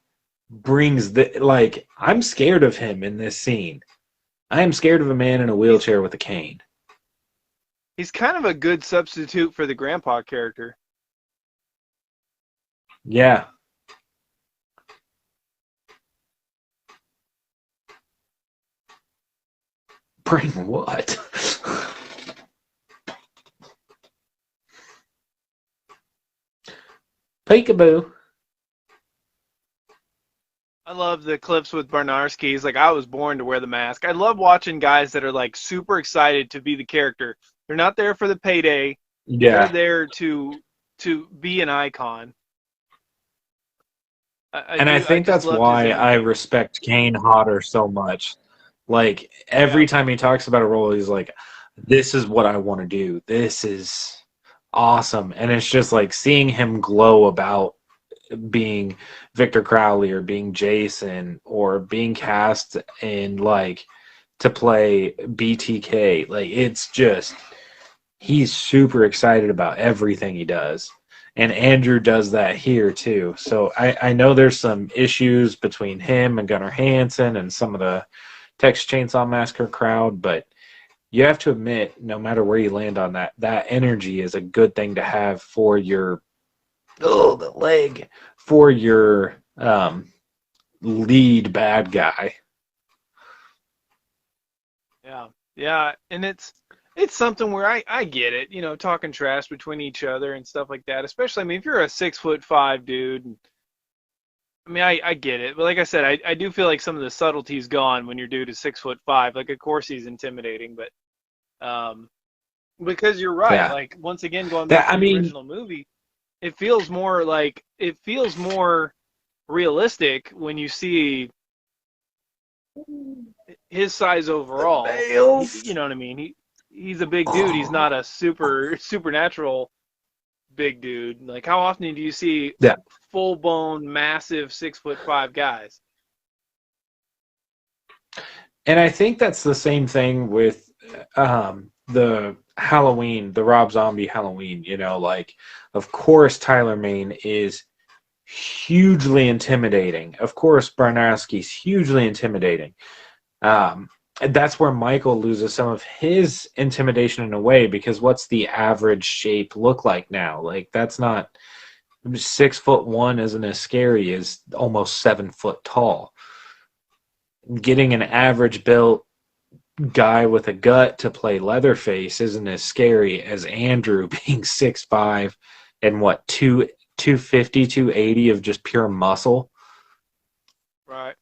brings the like I'm scared of him in this scene. I am scared of a man in a He's wheelchair with a cane. he's kind of a good substitute for the grandpa character. Yeah. Bring what? Peekaboo. I love the clips with Barnarski. He's like, I was born to wear the mask. I love watching guys that are like super excited to be the character. They're not there for the payday. They're Yeah. there to be an icon. I And I do. I think just that's loved his why I energy. respect Kane Hodder so much. Like Yeah. every time he talks about a role, he's like, "This is what I want to do. This is awesome." And it's just like seeing him glow about being Victor Crowley or being Jason or being cast in like to play BTK. Like it's just he's super excited about everything he does. And Andrew does that here too. So I know there's some issues between him and Gunnar Hansen and some of the Texas Chainsaw Massacre crowd, but you have to admit, no matter where you land on that, that energy is a good thing to have for your the leg for your lead bad guy. Yeah. Yeah. And it's something where I get it, talking trash between each other and stuff like that. Especially, I mean, if you're a 6'5" dude, and, I mean, I get it. But like I said, I do feel like some of the subtlety's gone when your dude is 6'5". Like, of course he's intimidating, but um, because you're right. Yeah, Like, once again, going that back I to the mean, original movie, it feels more realistic when you see his size the overall. You nails. know what I mean? He's a big dude. He's not a supernatural big dude. Like, how often do you see Yeah, full blown massive 6'5" guys? and I think that's the same thing with the Halloween, the Rob Zombie Halloween. Like of course Tyler Mane is hugely intimidating. Of course Barnowski's hugely intimidating. And that's where Michael loses some of his intimidation in a way, because what's the average shape look like now? Like, that's not 6'1" isn't as scary as almost 7 foot tall. Getting an average built guy with a gut to play Leatherface isn't as scary as Andrew being 6'5" and what, 250, 280 of just pure muscle. Right.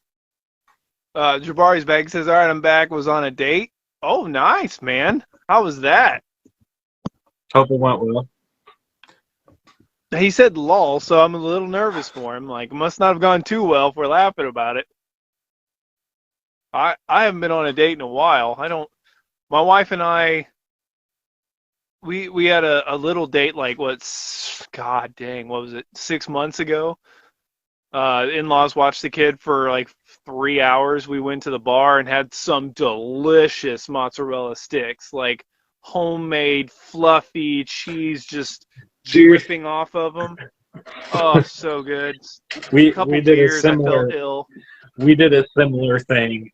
Jabari's back. Says, "All right, I'm back. Was on a date. Oh, nice, man. How was that?" Hope it went well. He said lol, so I'm a little nervous for him. Like, must not have gone too well if we're laughing about it. I haven't been on a date in a while. I don't. My wife and I, we had a little date like God dang, what was it? 6 months ago. In-laws watched the kid for like 3 hours. We went to the bar and had some delicious mozzarella sticks, like homemade, fluffy cheese just Dude, dripping off of them. Oh, so good. A couple we did a beers, I felt similar ill. thing.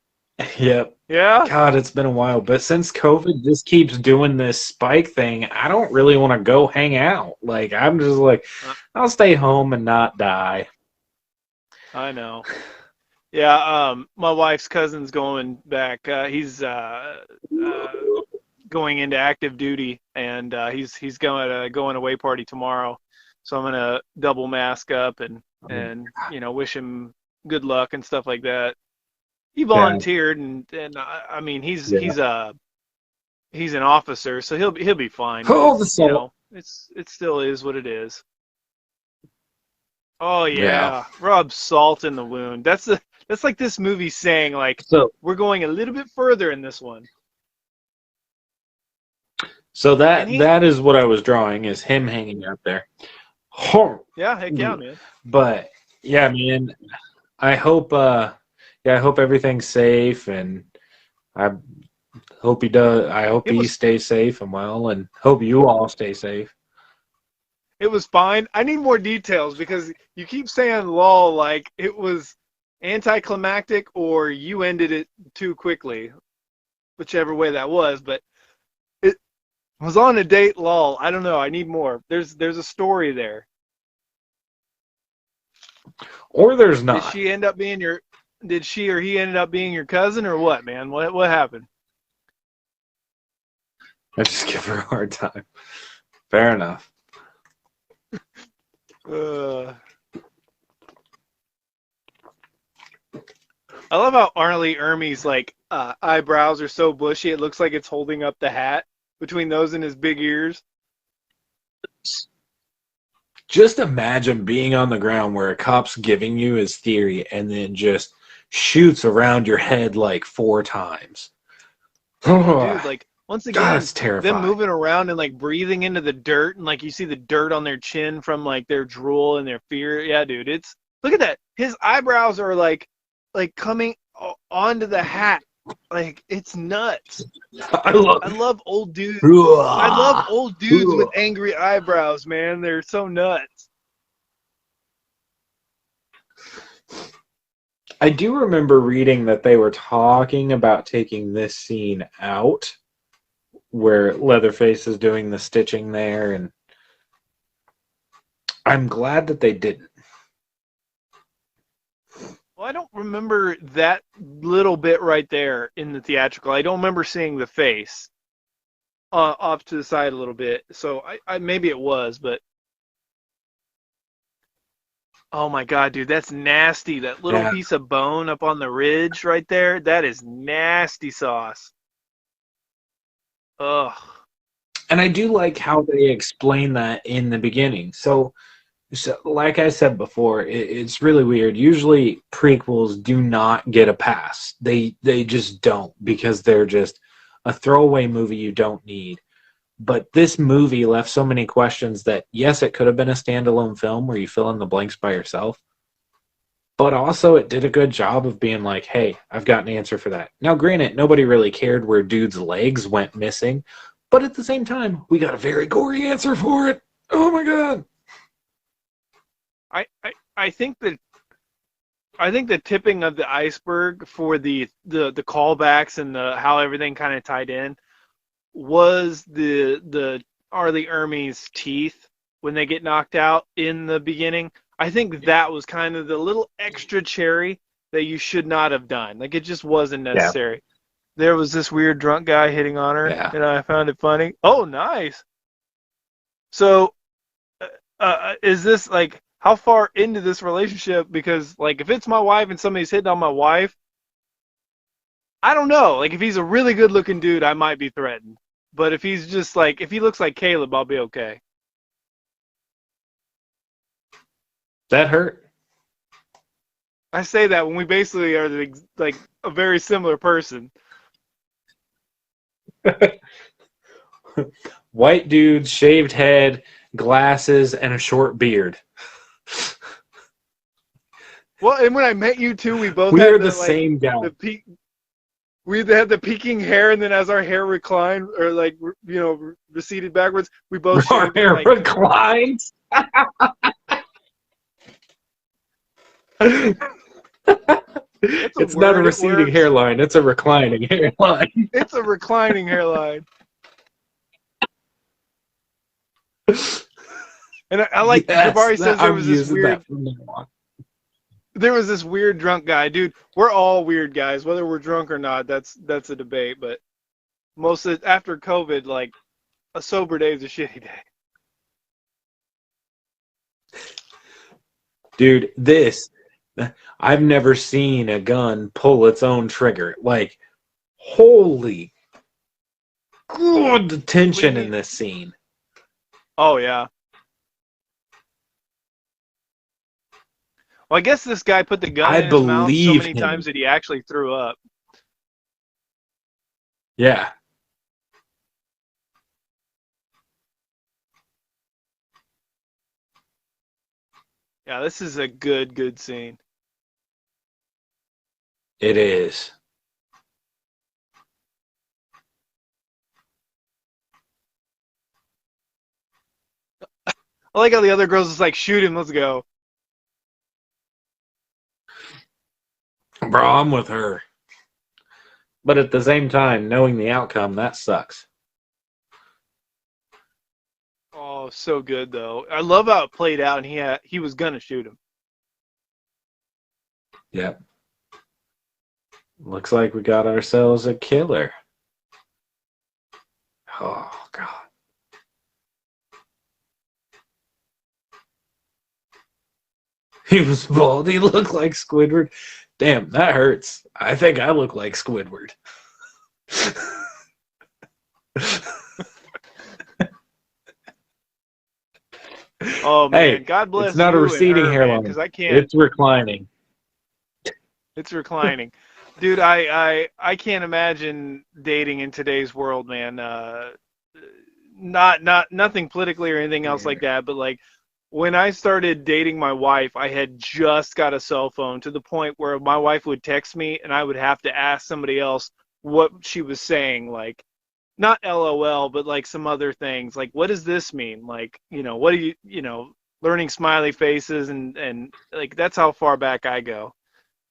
Yep. Yeah, God, it's been a while, but since COVID just keeps doing this spike thing, I don't really want to go hang out. Like, I'm just like, uh, I'll stay home and not die. I know. Yeah, my wife's cousin's going back. He's going into active duty, and he's going to go an away party tomorrow. So I'm gonna double mask up and wish him good luck and stuff like that. He Yeah, volunteered, and I mean yeah. he's an officer, so he'll be fine. But Oh, the it's salt. it still is what it is. Oh Yeah. yeah, rub salt in the wound. That's like this movie saying like So, we're going a little bit further in this one. so And that is what I was drawing, is him hanging out there. Oh, yeah, heck yeah, man. but yeah, man. I hope, yeah, I hope everything's safe, and I hope he does. I hope It he was stays safe and well, and hope you all stay safe. it was fine. I need more details because you keep saying lol like it was anticlimactic or you ended it too quickly, whichever way that was. But it was on a date lol. I don't know. I need more. There's a story there. Or there's Did not. she end up being your? Did she or he ended up being your cousin or what, man? What happened? I just give her a hard time. Fair enough. Uh, I love how Arlie Ermey's like eyebrows are so bushy it looks like it's holding up the hat between those and his big ears. Just imagine being on the ground where a cop's giving you his theory and then just shoots around your head like 4 times. Oh, God, dude, like once again, it's them terrifying. moving around and like breathing into the dirt and like you see the dirt on their chin from like their drool and their fear. Yeah, dude, it's look at that. His eyebrows are like coming onto the hat. Like it's nuts. I love. I love old dudes. I love old dudes with angry eyebrows, man. They're so nuts. I do remember reading that they were talking about taking this scene out, where Leatherface is doing the stitching there, and I'm glad that they didn't. Well, I don't remember that little bit right there in the theatrical. I don't remember seeing the face off to the side a little bit. So I maybe it was, but oh my God, dude, that's nasty. That little Yeah. piece of bone up on the ridge right there, that is nasty sauce. Ugh. And I do like how they explain that in the beginning. So like I said before, it's really weird. Usually prequels do not get a pass. They just don't, because they're just a throwaway movie you don't need. But this movie left so many questions that, yes, it could have been a standalone film where you fill in the blanks by yourself. But also, it did a good job of being like, hey, I've got an answer for that. Now, granted, nobody really cared where dude's legs went missing. But at the same time, we got a very gory answer for it. Oh my God. I think that I think the tipping of the iceberg for the callbacks and the how everything kind of tied in was the Arlie Ermey's teeth when they get knocked out in the beginning. I think that was kind of the little extra cherry that you should not have done. Like it just wasn't Yeah. necessary. There was this weird drunk guy hitting on her, Yeah. and I found it funny. Oh, nice. So, is this like how far into this relationship? Because like if it's my wife and somebody's hitting on my wife, I don't know. Like if he's a really good looking dude, I might be threatened. But if he's just like if he looks like Caleb, I'll be okay. That hurt. I say that when we basically are like a very similar person. White dude, shaved head, glasses, and a short beard. Well, and when I met you two, we both We had are the same guy. the peak. We had the peaking hair, and then as our hair reclined or like receded backwards, we both Our shaved it hair like reclines. It's not a word. It receding works. hairline. It's a reclining hairline. It's a reclining hairline. And I like Yes, Jabari says there I'm was this using weird that from now on. there was this weird drunk guy, dude. We're all weird guys, whether we're drunk or not. That's a debate, but most of after COVID, like a sober day is a shitty day. Dude, I've never seen a gun pull its own trigger. Like, holy good the tension in this scene. Oh yeah. Well, I guess this guy put the gun I in his mouth so believe many him. times that he actually threw up. Yeah. Yeah, this is a good scene. It is. I like how the other girls just like shoot him. Let's go. Bro, I'm with her. But at the same time, knowing the outcome, that sucks. Oh, so good though. I love how it played out, and he was gonna shoot him. Yep. Looks like we got ourselves a killer. Oh, God. He was bald. He looked like Squidward. Damn, that hurts. I think I look like Squidward. Oh man, Hey, God bless it's not a you and receding her, man, hairline. because I can't. It's reclining. It's reclining, dude. I can't imagine dating in today's world, man. Not nothing politically or anything else like that, but like when I started dating my wife, I had just got a cell phone to the point where my wife would text me and I would have to ask somebody else what she was saying, like not LOL, but like some other things, like what does this mean? Like, what do learning smiley faces and like that's how far back I go.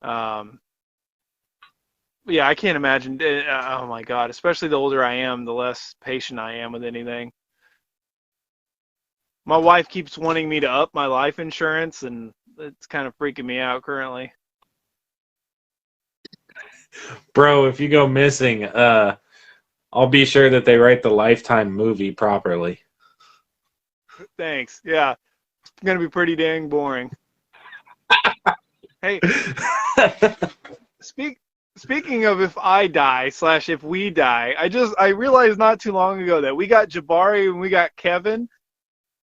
Um, yeah, I can't imagine. Oh my God, especially the older I am, the less patient I am with anything. My wife keeps wanting me to up my life insurance, and it's kind of freaking me out currently. Bro, if you go missing, I'll be sure that they write the Lifetime movie properly. Thanks. Yeah, it's gonna be pretty dang boring. Hey, speaking of if I die / if we die, I realized not too long ago that we got Jabari and we got Kevin.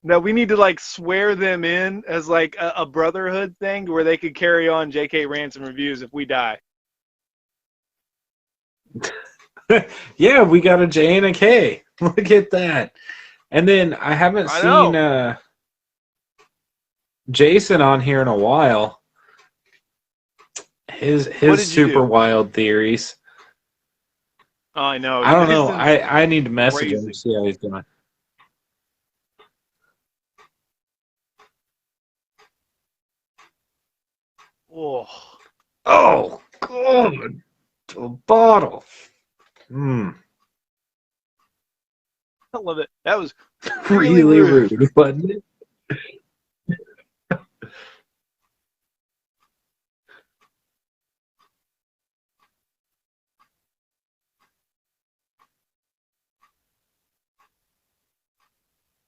That we need to like swear them in as like a brotherhood thing where they could carry on JK Ransom reviews if we die. Yeah, we got a J and a K. Look at that. And then I haven't I seen know. Jason on here in a while. His What did you super do? wild theories. Oh, I know. I don't know. Jason's I need to message him crazy. to see how he's doing. Oh, Oh, God. To a bottle. Hmm. I love it. That was really Really rude. rude, wasn't it?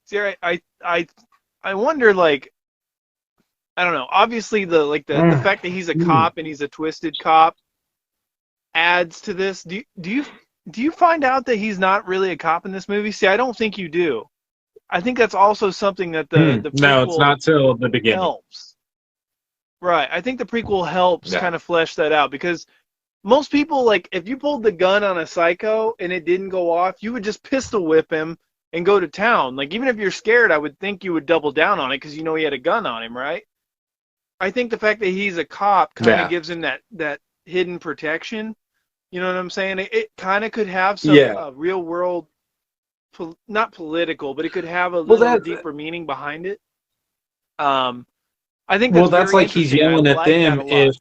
See, I wonder, like, I don't know. Obviously, the Mm. fact that he's a Mm. cop and he's a twisted cop adds to this. Do you find out that he's not really a cop in this movie? See, I don't think you do. I think that's also something that the No, it's prequel not till the beginning. helps. Right. I think the prequel helps Yeah. kind of flesh that out because most people, like, if you pulled the gun on a psycho and it didn't go off, you would just pistol whip him and go to town. Like, even if you're scared, I would think you would double down on it because you know he had a gun on him, right? I think the fact that he's a cop kind of Yeah. gives him that hidden protection. You know what I'm saying? It kind of could have some Yeah. real world, not political, but it could have a Well, little that deeper meaning behind it. Um, I think well, that's that's very like he's interesting. I yelling at like that them a lot.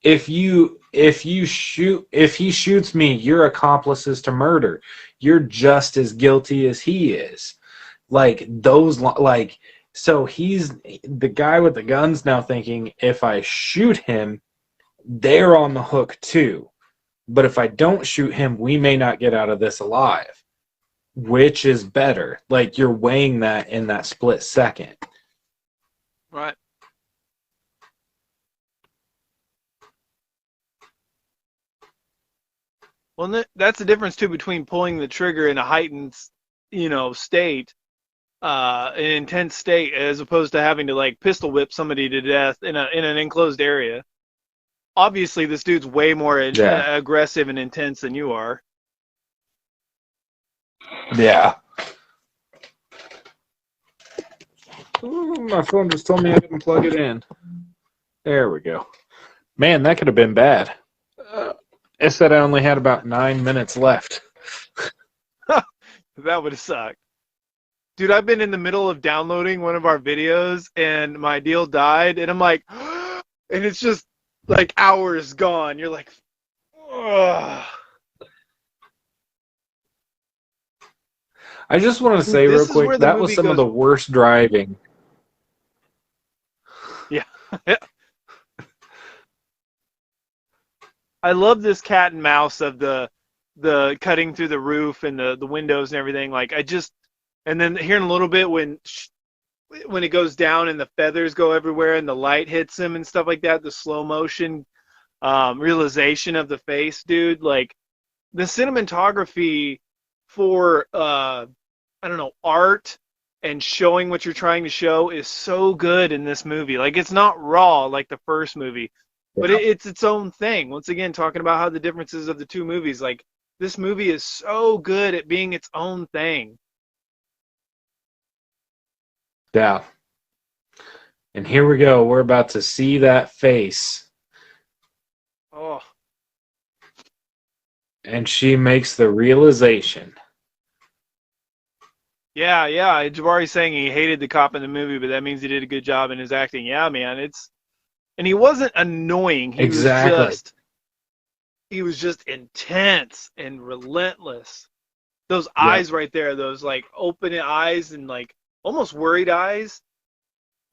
if he shoots me, you're accomplices to murder. You're just as guilty as he is. Like those like so he's the guy with the guns now thinking if I shoot him, they're on the hook too. But if I don't shoot him, we may not get out of this alive. Which is better? Like you're weighing that in that split second. Right. Well, that's the difference too between pulling the trigger in a heightened, state, an intense state, as opposed to having to like pistol whip somebody to death in an enclosed area. Obviously, this dude's way more Yeah. aggressive and intense than you are. Yeah. Ooh, my phone just told me I didn't plug it in. There we go. Man, that could have been bad. It said I only had about 9 minutes left. That would have sucked. Dude, I've been in the middle of downloading one of our videos and my deal died, and I'm like, and it's just like hours gone. You're like, ugh. I just want to Dude, say real this is quick where the that was movie some of goes. the worst driving. Yeah. I love this cat and mouse of the cutting through the roof and the windows and everything. Like, and then here in a little bit when it goes down and the feathers go everywhere and the light hits him and stuff like that, the slow motion realization of the face, dude. Like, the cinematography for I don't know, art and showing what you're trying to show is so good in this movie. Like, it's not raw like the first movie, but Yeah. it's its own thing. Once again, talking about how the differences of the two movies, like, this movie is so good at being its own thing. Yeah. And here we go. We're about to see that face. Oh, And she makes the realization. yeah, yeah. Jabari's saying he hated the cop in the movie, but that means he did a good job in his acting. Yeah, man. And he wasn't annoying. Exactly. He was just intense and relentless. Those Yep. eyes right there, those like open eyes and like almost worried eyes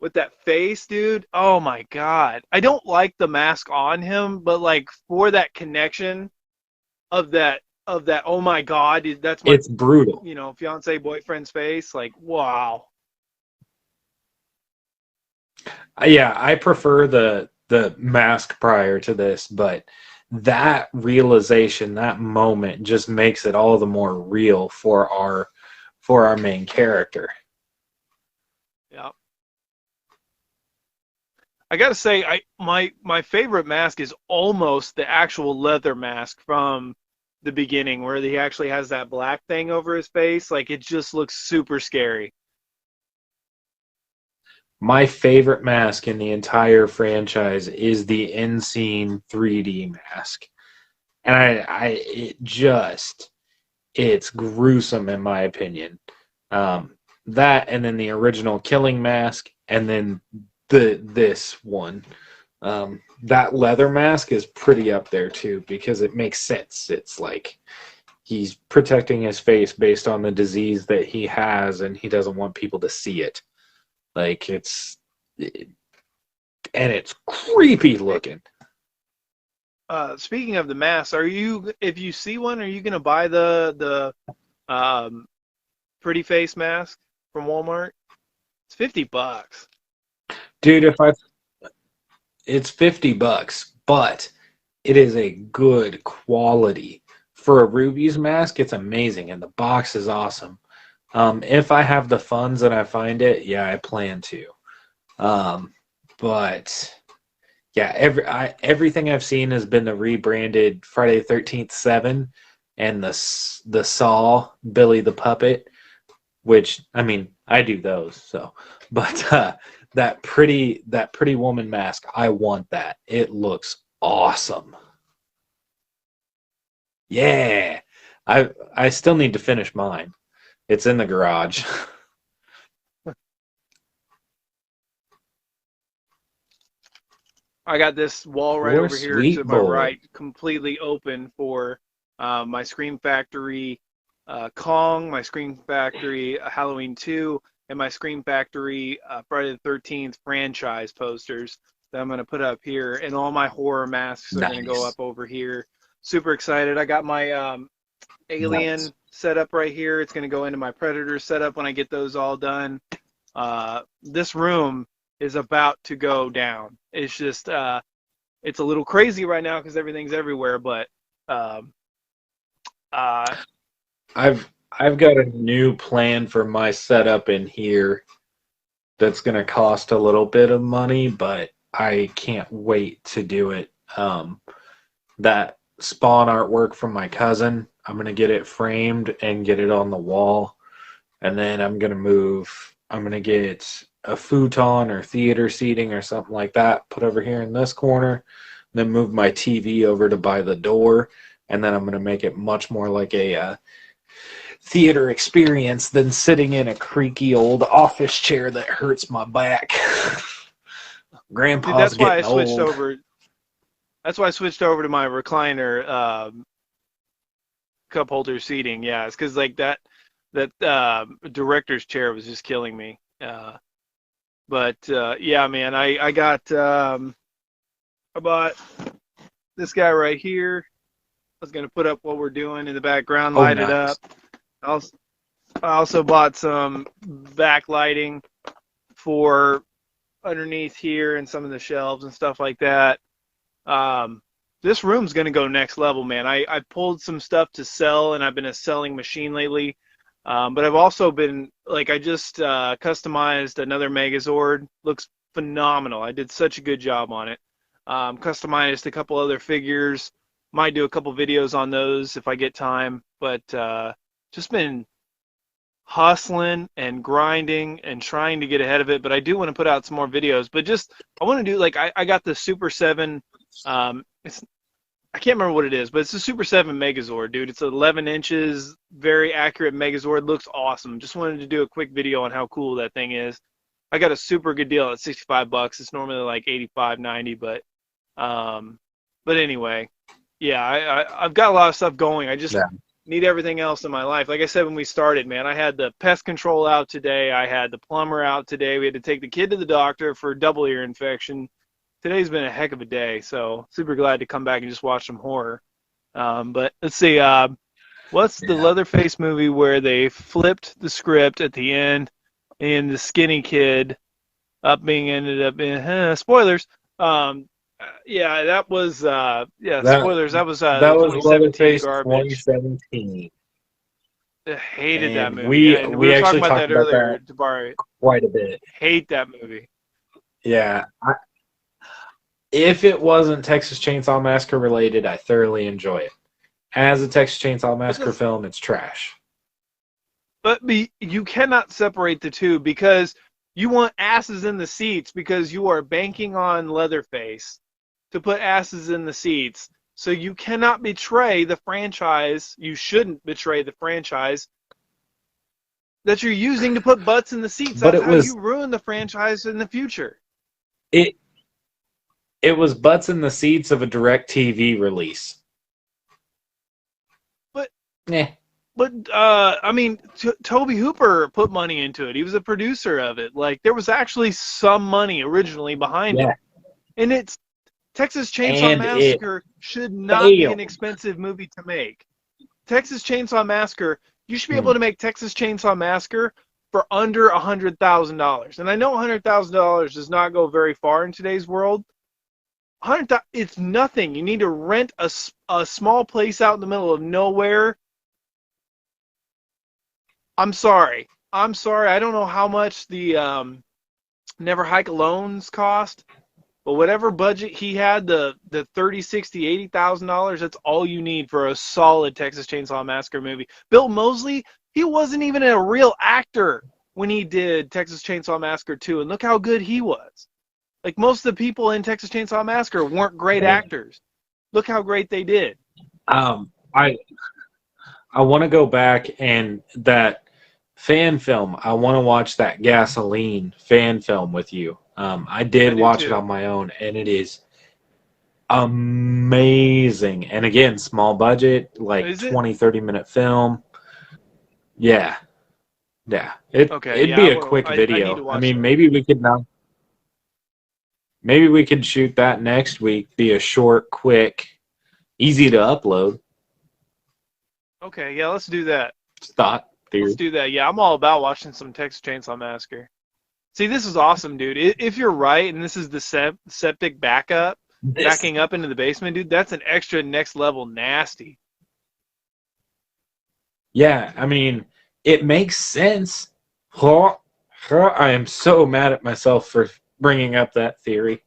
with that face, dude. Oh my god. I don't like the mask on him, but like for that connection of that oh my god, that's my It's brutal. fiance boyfriend's face, like, wow. Yeah, I prefer the mask prior to this, but that realization, that moment just makes it all the more real for our main character. Yeah. I gotta say, my favorite mask is almost the actual leather mask from the beginning, where he actually has that black thing over his face. Like, it just looks super scary. My favorite mask in the entire franchise is the end scene 3D mask. And it's gruesome in my opinion. That and then the original Killing Mask and then this one. That leather mask is pretty up there too because it makes sense. It's like he's protecting his face based on the disease that he has, and he doesn't want people to see it. Like and it's creepy looking. Speaking of the masks, if you see one, are you gonna buy the pretty face mask from Walmart? It's $50. Dude, it's $50, but it is a good quality. For a Ruby's mask, it's amazing, and the box is awesome. If I have the funds and I find it, yeah, I plan to. But yeah, everything I've seen has been the rebranded Friday the 13th 7 and the Saw Billy the Puppet, which I mean I do those. So, but that pretty woman mask, I want that. It looks awesome. Yeah, I still need to finish mine. It's in the garage. I got this wall right Poor over here sweet to my boy. right, completely open for my Scream Factory Kong, my Scream Factory Halloween 2, and my Scream Factory Friday the 13th franchise posters that I'm going to put up here. And all my horror masks are going to go Nice. up over here. Super excited. I got my Nice. Alien setup right here. It's going to go into my Predator setup when I get those all done. This room is about to go down. It's just it's a little crazy right now because everything's everywhere. But um, uh, I've got a new plan for my setup in here that's going to cost a little bit of money, but I can't wait to do it. That Spawn artwork from my cousin, I'm going to get it framed and get it on the wall, and then I'm going to move. I'm going to get a futon or theater seating or something like that, put over here in this corner, then move my TV over to by the door, and then I'm going to make it much more like a theater experience than sitting in a creaky old office chair that hurts my back. dude, Grandpa's getting old. that's why I switched over to my recliner cup holder seating. Yeah, it's because like that director's chair was just killing me. But yeah, man, I bought this guy right here. I was gonna put up what we're doing in the background, Oh, light it up. nice. I also bought some backlighting for underneath here and some of the shelves and stuff like that. Um, this room's gonna go next level, man. I pulled some stuff to sell, and I've been a selling machine lately. But I've also been like I just customized another Megazord. Looks phenomenal. I did such a good job on it. Customized a couple other figures. Might do a couple videos on those if I get time. But just been hustling and grinding and trying to get ahead of it. But I do want to put out some more videos. But just I want to do like I got the Super 7. It's I can't remember what it is, but it's a Super 7 Megazord, dude. It's 11 inches, very accurate Megazord. Looks awesome. Just wanted to do a quick video on how cool that thing is. I got a super good deal at $65. It's normally like 85, 90, but anyway, yeah, I've got a lot of stuff going. I just Yeah. need everything else in my life. Like I said when we started, man, I had the pest control out today. I had the plumber out today. We had to take the kid to the doctor for a double ear infection. Today's been a heck of a day, so super glad to come back and just watch some horror. But let's see, what's the Yeah. Leatherface movie where they flipped the script at the end and the skinny kid ended up in spoilers. Yeah, that was yeah, That spoilers. That was that the was 2017 Leatherface garbage. 2017, I hated that and movie, and we we were talking actually about talked that about earlier, that Jabari. quite a bit. Hate that movie. Yeah. If it wasn't Texas Chainsaw Massacre related, I thoroughly enjoy it. As a Texas Chainsaw But Massacre this, film, it's trash. you cannot separate the two because you want asses in the seats because you are banking on Leatherface to put asses in the seats. So you cannot betray the franchise. You shouldn't betray the franchise that you're using to put butts in the seats. But That's how you ruin the franchise in the future. it it was butts in the seats of a direct TV release. But Yeah. but I mean, Toby Hooper put money into it. He was a producer of it. Like there was actually some money originally behind Yeah. it, and it's Texas Chainsaw And it Massacre should not be an failed. expensive movie to make. Texas Chainsaw Massacre, you should be able Hmm. to make Texas Chainsaw Massacre for under $100,000. And I know $100,000 does not go very far in today's world. It's nothing. You need to rent a small place out in the middle of nowhere. I'm sorry. I'm sorry. I don't know how much the Never Hike Alone's cost. But whatever budget he had, the 30, 60, $80,000, that's all you need for a solid Texas Chainsaw Massacre movie. Bill Moseley, he wasn't even a real actor when he did Texas Chainsaw Massacre 2, and look how good he was. Like most of the people in Texas Chainsaw Massacre weren't great actors. Look how great they did. Um, I I want to go back and that fan film. I want to watch that Gasoline fan film with you. I I did do watch it too. on my own, and it is amazing. And again, small budget, like Is it? 20-30 minute film. Yeah, yeah. Okay, It'd yeah, be a quick I need to video. I watch mean, that. maybe we could not. Maybe we could shoot that next week. Be a short, quick, easy to upload. Okay, yeah, let's do that. Thought Let's theory. do that. Yeah, I'm all about watching some Texas Chainsaw Massacre. See, this is awesome, dude. If you're right, and this is the septic This. backing up into the basement, dude, that's an extra next level nasty. Yeah, I mean, it makes sense. Huh, huh, I am so mad at myself for bringing up that theory.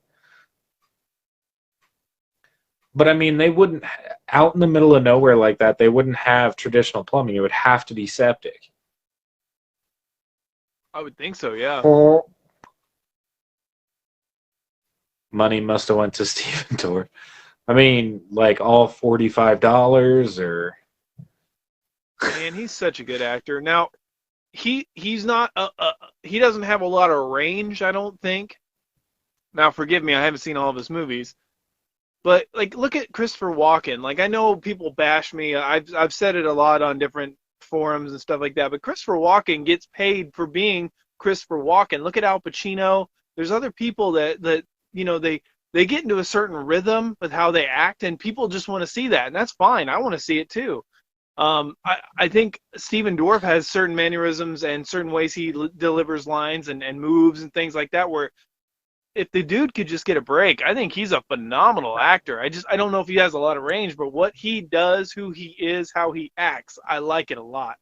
But I mean, they wouldn't, out in the middle of nowhere like that, they wouldn't have traditional plumbing. It would have to be septic. I would think so, yeah. Huh. Money must have went to Steven Dorff. I mean, like all $45 or. Man, he's such a good actor. Now, he's not he doesn't have a lot of range, I don't think. Now, forgive me, I haven't seen all of his movies, but like look at Christopher Walken. Like I know people bash me. I've said it a lot on different forums and stuff like that, but Christopher Walken gets paid for being Christopher Walken. Look at Al Pacino. There's other people that they get into a certain rhythm with how they act, and people just want to see that, and that's fine. I want to see it too. I think Steven Dorff has certain mannerisms and certain ways he delivers lines and moves and things like that where if the dude could just get a break, I think he's a phenomenal actor. I don't know if he has a lot of range, but what he does, who he is, how he acts, I like it a lot.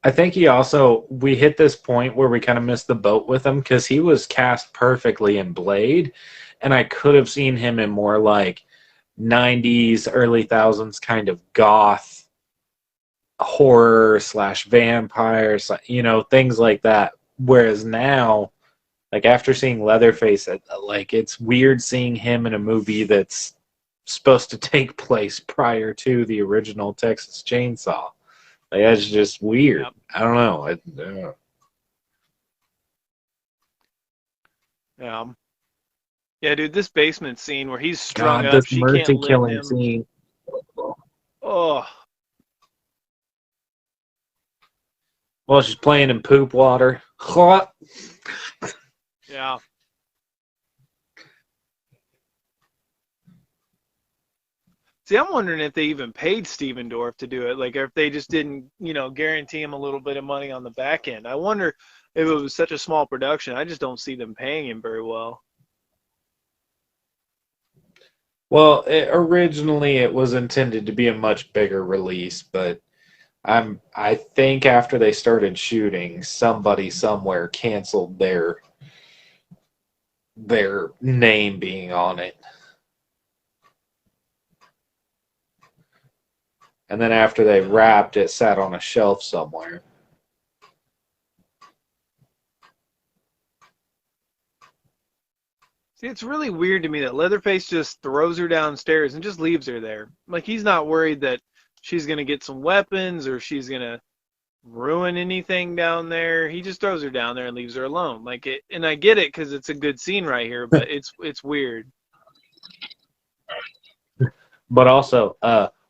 I think he also, we hit this point where we kind of missed the boat with him because he was cast perfectly in Blade, and I could have seen him in more like 90s, early thousands kind of goth horror slash vampires, things like that. Whereas now, like after seeing Leatherface, like it's weird seeing him in a movie that's supposed to take place prior to the original Texas Chainsaw. Like that's just weird. Yeah, I don't know. I yeah, yeah, dude. This basement scene where he's strung God, up, this she can't mercy lift killing him. scene. Oh, Well, she's playing in poop water. yeah. See, I'm wondering if they even paid Steven Dorff to do it, like if they just didn't, guarantee him a little bit of money on the back end. I wonder if it was such a small production. I just don't see them paying him very well. Well, originally it was intended to be a much bigger release, but I think after they started shooting, somebody somewhere canceled their name being on it. And then after they wrapped, it sat on a shelf somewhere. See, it's really weird to me that Leatherface just throws her downstairs and just leaves her there. Like he's not worried that she's gonna get some weapons or she's gonna ruin anything down there. He just throws her down there and leaves her alone. Like it, and I get it because it's a good scene right here, but it's weird. But also,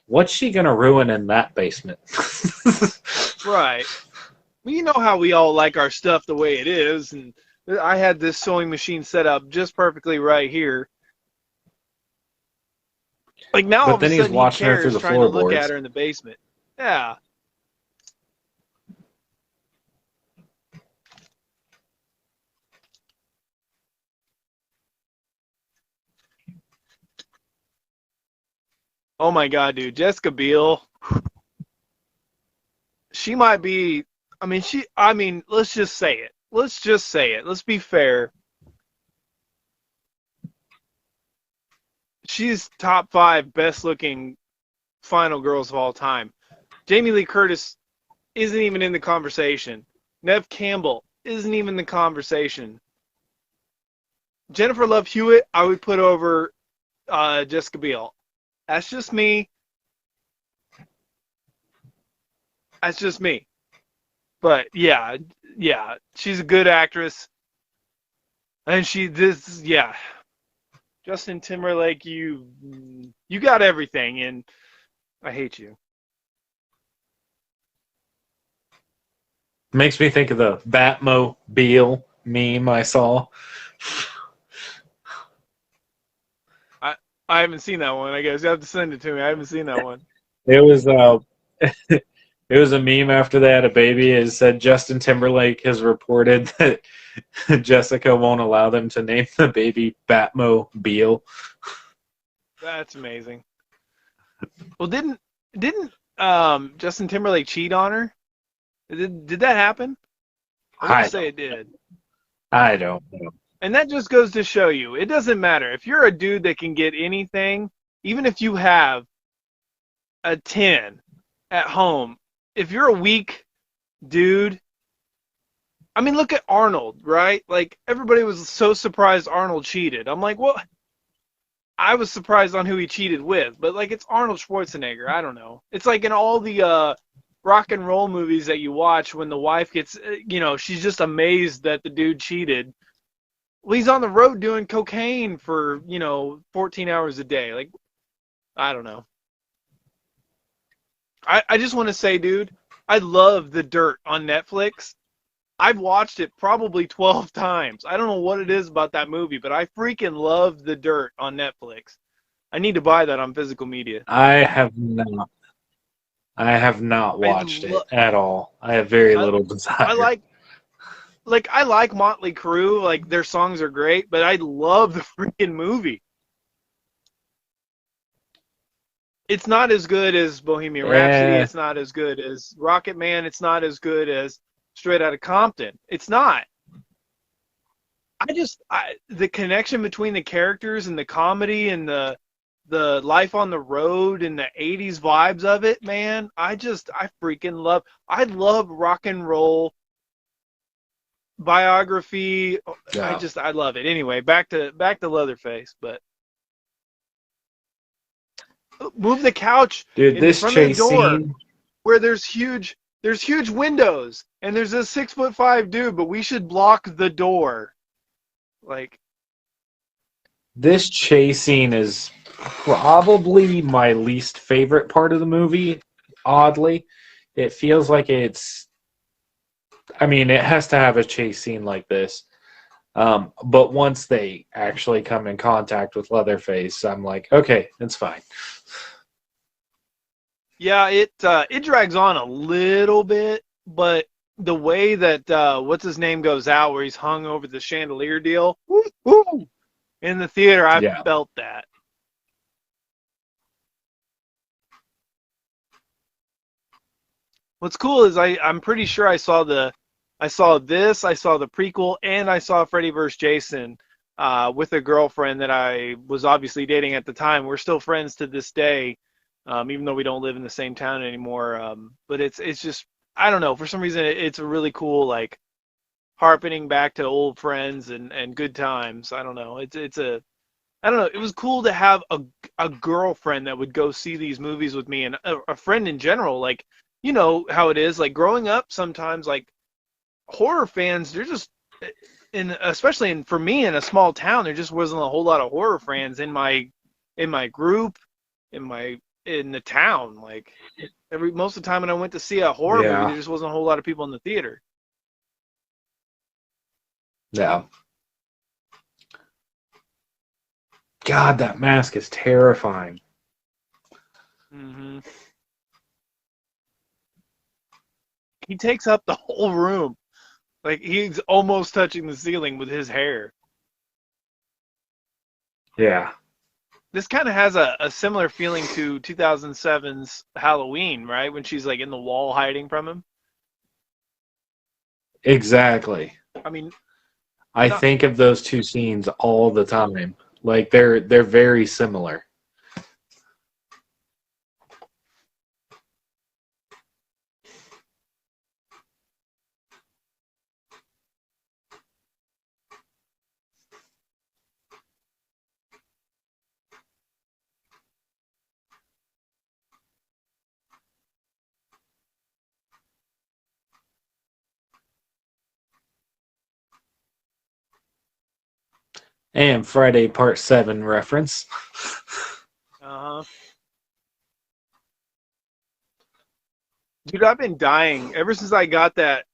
what's she gonna ruin in that basement? Right. Well, you know how we all like our stuff the way it is, and I had this sewing machine set up just perfectly right here. Like now, all But of a then he's sudden, he watching her through cares the trying to look at floorboards. her in the basement. Yeah. Oh my God, dude, Jessica Biel. She might be. I mean, she. I mean, let's just say it. Let's just say it. Let's be fair. She's top five best looking final girls of all time. Jamie Lee Curtis isn't even in the conversation. Nev Campbell isn't even in the conversation. Jennifer Love Hewitt, I would put over Jessica Biel. That's just me. That's just me. But yeah, yeah, she's a good actress, and she this yeah. Justin Timberlake, you got everything, and I hate you. Makes me think of the Batmobile meme I saw. I I haven't seen that one. I guess you have to send it to me. I haven't seen that one. It was it was a meme after they had a baby. It said Justin Timberlake has reported that Jessica won't allow them to name the baby Batmobile. That's amazing. Well, didn't Justin Timberlake cheat on her? Did that happen? I want to I say don't it did. I don't know. And that just goes to show you, it doesn't matter. If you're a dude that can get anything, even if you have a 10 at home, if you're a weak dude, I mean, look at Arnold, right? Like, everybody was so surprised Arnold cheated. I'm like, well, I was surprised on who he cheated with, but like, it's Arnold Schwarzenegger. I don't know. It's like in all the rock and roll movies that you watch when the wife gets, she's just amazed that the dude cheated. Well, he's on the road doing cocaine for 14 hours a day. Like, I don't know. I just want to say, dude, I love The Dirt on Netflix. I've watched it probably 12 times. I don't know what it is about that movie, but I freaking love The Dirt on Netflix. I need to buy that on physical media. I have not. I have not I watched lo- it at all. I have very I, little I desire. like Motley Crue, like their songs are great, but I love the freaking movie. It's not as good as Bohemian Rhapsody. Yeah, It's not as good as Rocket Man. It's not as good as Straight Outta Compton. It's not. The connection between the characters and the comedy and the life on the road and the 80s vibes of it, man. I freaking love. I love rock and roll biography. yeah. I love it. Anyway, back to Leatherface, but move the couch Dude, in this front of the chase door scene. where there's huge windows and there's a 6'5" dude, but we should block the door. Like, This chase scene is probably my least favorite part of the movie. Oddly, it feels like it's. I mean, it has to have a chase scene like this. But once they actually come in contact with Leatherface, I'm like, okay, it's fine. yeah, it drags on a little bit, but the way that what's his name goes out, where he's hung over the chandelier deal, woo, woo, in the theater, I Yeah. felt that. What's cool is I'm pretty sure I saw this, I saw the prequel, and I saw Freddy vs. Jason with a girlfriend that I was obviously dating at the time. We're still friends to this day, even though we don't live in the same town anymore. But it's just I don't know, for some reason it's a really cool, like, harkening back to old friends and good times. I don't know. It's a I don't know. It was cool to have a girlfriend that would go see these movies with me, and a friend in general. Like, you know how it is. Like growing up, sometimes like horror fans, they're just in, especially in for me in a small town, there just wasn't a whole lot of horror fans in my group, in my in the town. Like every most of the time when I went to see a horror movie, Yeah. there just wasn't a whole lot of people in the theater. Yeah. God, that mask is terrifying. Hmm. He takes up the whole room. Like he's almost touching the ceiling with his hair. Yeah. This kind of has a similar feeling to 2007's Halloween, right? When she's like in the wall hiding from him. Exactly. I mean, I not think of those two scenes all the time. Like they're very similar. And Friday Part 7 reference. uh-huh. Dude, I've been dying ever since I got that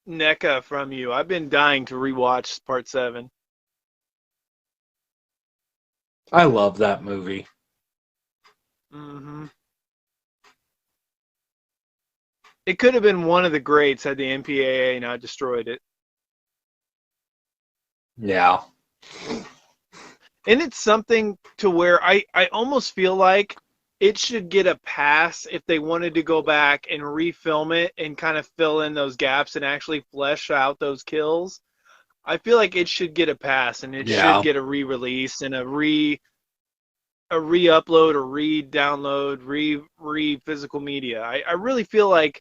NECA from you. I've been dying to rewatch Part 7. I love that movie. Hmm. It could have been one of the greats had the MPAA not destroyed it. Yeah. And it's something to where I almost feel like it should get a pass if they wanted to go back and refilm it and kind of fill in those gaps and actually flesh out those kills. I feel like it should get a pass and it should Yeah. get a re-release and a re-upload or re-download, re physical media. I really feel like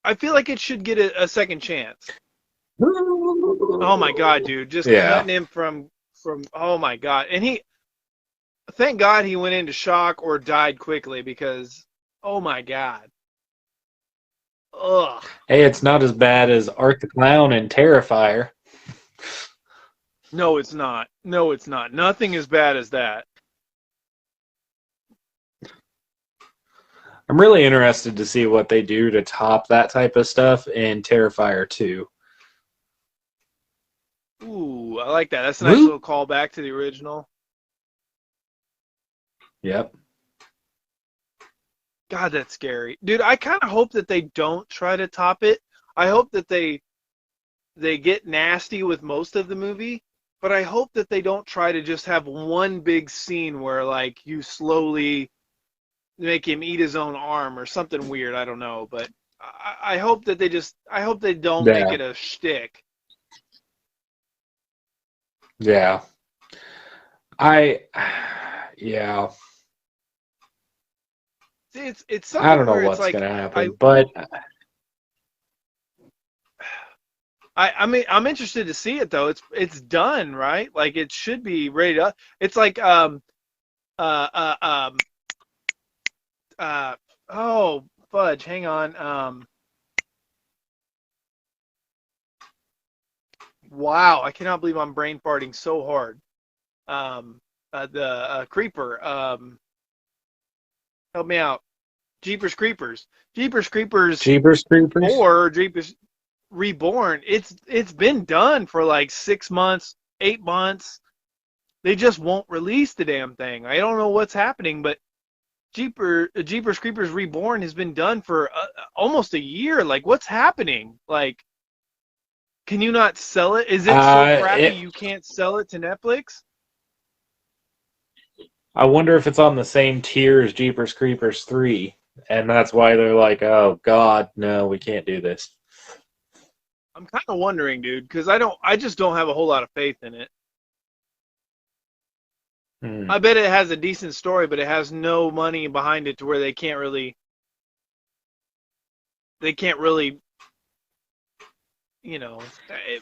it should get a second chance. Oh my god, dude, just Yeah. cutting him from oh my god. And he thank God he went into shock or died quickly because oh my god. Ugh. Hey, it's not as bad as Art the Clown and Terrifier. No, it's not. No, it's not. Nothing as bad as that. I'm really interested to see what they do to top that type of stuff in Terrifier 2. Ooh, I like that. That's a nice Woo! little callback to the original. Yep. God, that's scary. Dude, I kind of hope that they don't try to top it. I hope that they get nasty with most of the movie, but I hope that they don't try to just have one big scene where like you slowly make him eat his own arm or something weird. I don't know, but I hope that I hope they don't make Yeah. it a shtick. Yeah. I yeah. See, it's I something don't know where it's what's like gonna happen, but I mean I'm interested to see it though. It's done right, like it should be ready to. It's like uh uh um uh oh fudge, hang on wow, I cannot believe I'm brain farting so hard. The creeper help me out. Jeepers Creepers. Jeepers Creepers Jeepers Creepers. 4, Jeepers Reborn. It's been done for like 6 months, 8 months. They just won't release the damn thing. I don't know what's happening, but Jeepers Creepers Reborn has been done for almost a year. Like, what's happening? Like, can you not sell it? Is it so crappy It you can't sell it to Netflix? I wonder if it's on the same tier as Jeepers Creepers 3, and that's why they're like, "Oh God, no, we can't do this." I'm kind of wondering, dude, because I just don't have a whole lot of faith in it. Hmm. I bet it has a decent story, but it has no money behind it to where they can't really, you know,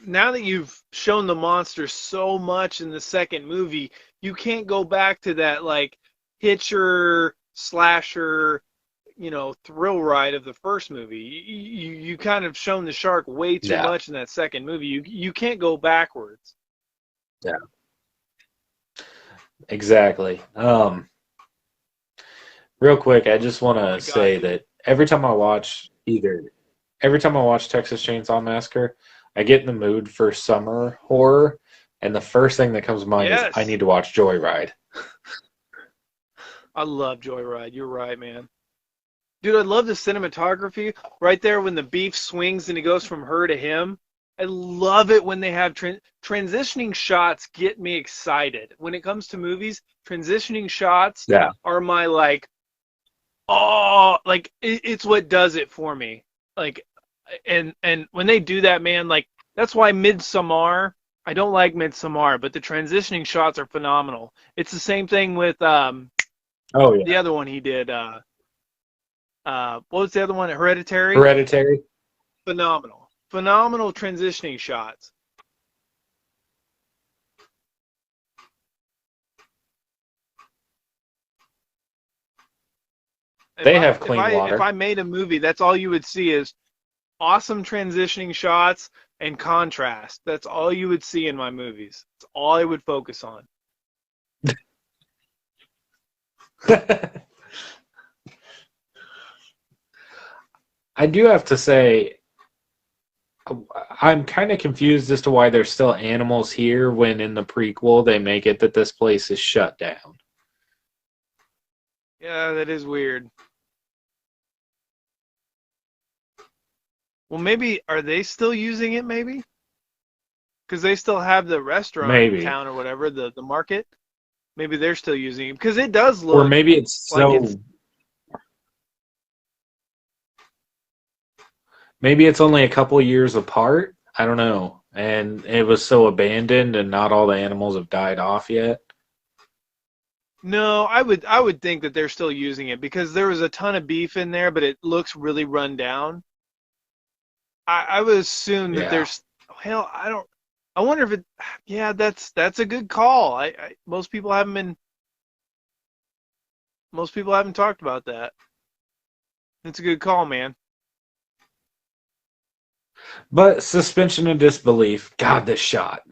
now that you've shown the monster so much in the second movie, you can't go back to that like Hitcher slasher, thrill ride of the first movie. You kind of shown the shark way too Yeah. much in that second movie. You can't go backwards. Yeah. Exactly. Real quick, I just want Oh to my God, say dude. that every time I watch Texas Chainsaw Massacre, I get in the mood for summer horror, and the first thing that comes to mind is I Yes. need to watch Joyride. I love Joyride. You're right, man. Dude, I love the cinematography right there when the beef swings and he goes from her to him. I love it when they have transitioning shots get me excited. When it comes to movies, transitioning shots Yeah. are my like, oh, like it's what does it for me. Like, and when they do that, man, like that's why Midsommar. I don't like Midsommar, but the transitioning shots are phenomenal. It's the same thing with Oh the yeah. other one he did. What was the other one? Hereditary. Hereditary. Phenomenal, phenomenal transitioning shots. If They I have if clean I if water. I made a movie, that's all you would see is awesome transitioning shots and contrast. That's all you would see in my movies. That's all I would focus on. I do have to say, I'm kind of confused as to why there's still animals here when in the prequel they make it that this place is shut down. Yeah, that is weird. Well, maybe are they still using it? Maybe because they still have the restaurant in Maybe. town or whatever, the market. Maybe they're still using it because it does Or look maybe it's like it's. so maybe it's only a couple years apart. I don't know. And it was so abandoned and not all the animals have died off yet. No, I would think that they're still using it because there was a ton of beef in there, but it looks really run down. I would assume that Yeah. there's. Hell, I don't. I wonder if it. Yeah, that's a good call. Most people haven't been. Most people haven't talked about that. It's a good call, man. But suspension of disbelief. God, this shot.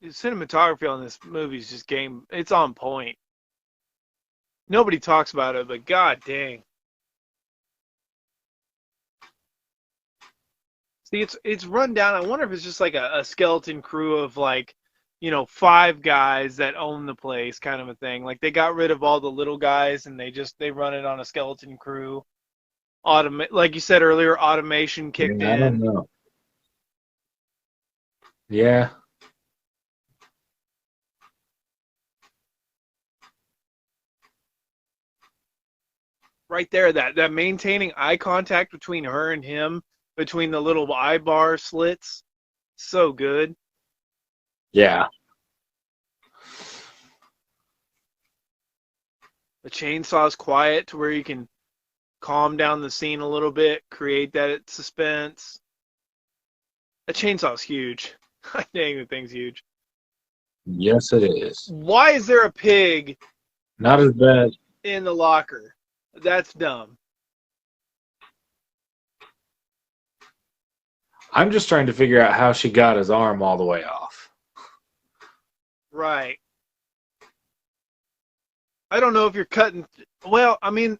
The cinematography on this movie is just game. It's on point. Nobody talks about it, but god dang. See, it's run down. I wonder if it's just like a skeleton crew of like, five guys that own the place, kind of a thing. Like they got rid of all the little guys and they run it on a skeleton crew. Like you said earlier, automation kicked Yeah, I don't in. know. Yeah. Right there, that maintaining eye contact between her and him, between the little eye bar slits, so good. Yeah. The chainsaw's quiet to where you can calm down the scene a little bit, create that suspense. That chainsaw's huge. Dang, the thing's huge. Yes, it is. Why is there a pig Not as bad. in the locker? That's dumb. I'm just trying to figure out how she got his arm all the way off. Right. I don't know if you're cutting. Well, I mean,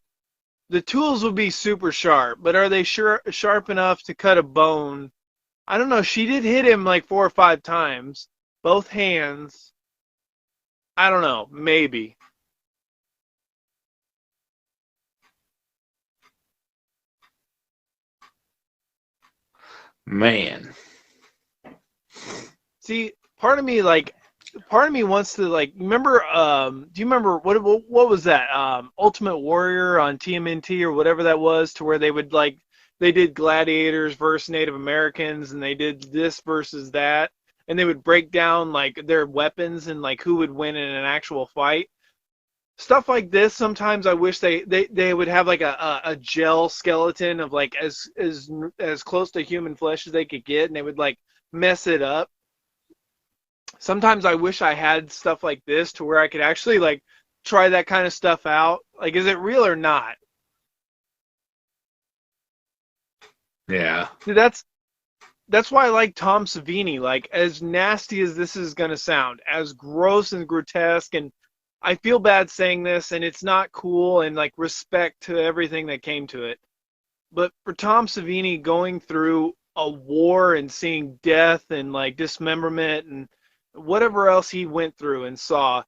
the tools would be super sharp, but are they sharp enough to cut a bone? I don't know. She did hit him like 4 or 5 times, both hands. I don't know. Maybe. Man. See, part of me wants to like remember. Do you remember what was that? Ultimate Warrior on TMNT or whatever that was, to where they would like they did gladiators versus Native Americans, and they did this versus that, and they would break down like their weapons and like who would win in an actual fight. Stuff like this. Sometimes I wish they would have like a gel skeleton of like as close to human flesh as they could get, and they would like mess it up. Sometimes I wish I had stuff like this to where I could actually like try that kind of stuff out? Like, is it real or not? Yeah. See, that's why I like Tom Savini. Like, as nasty as this is gonna sound, as gross and grotesque, and I feel bad saying this, and it's not cool, and like respect to everything that came to it. But for Tom Savini going through a war and seeing death and like dismemberment and whatever else he went through and saw,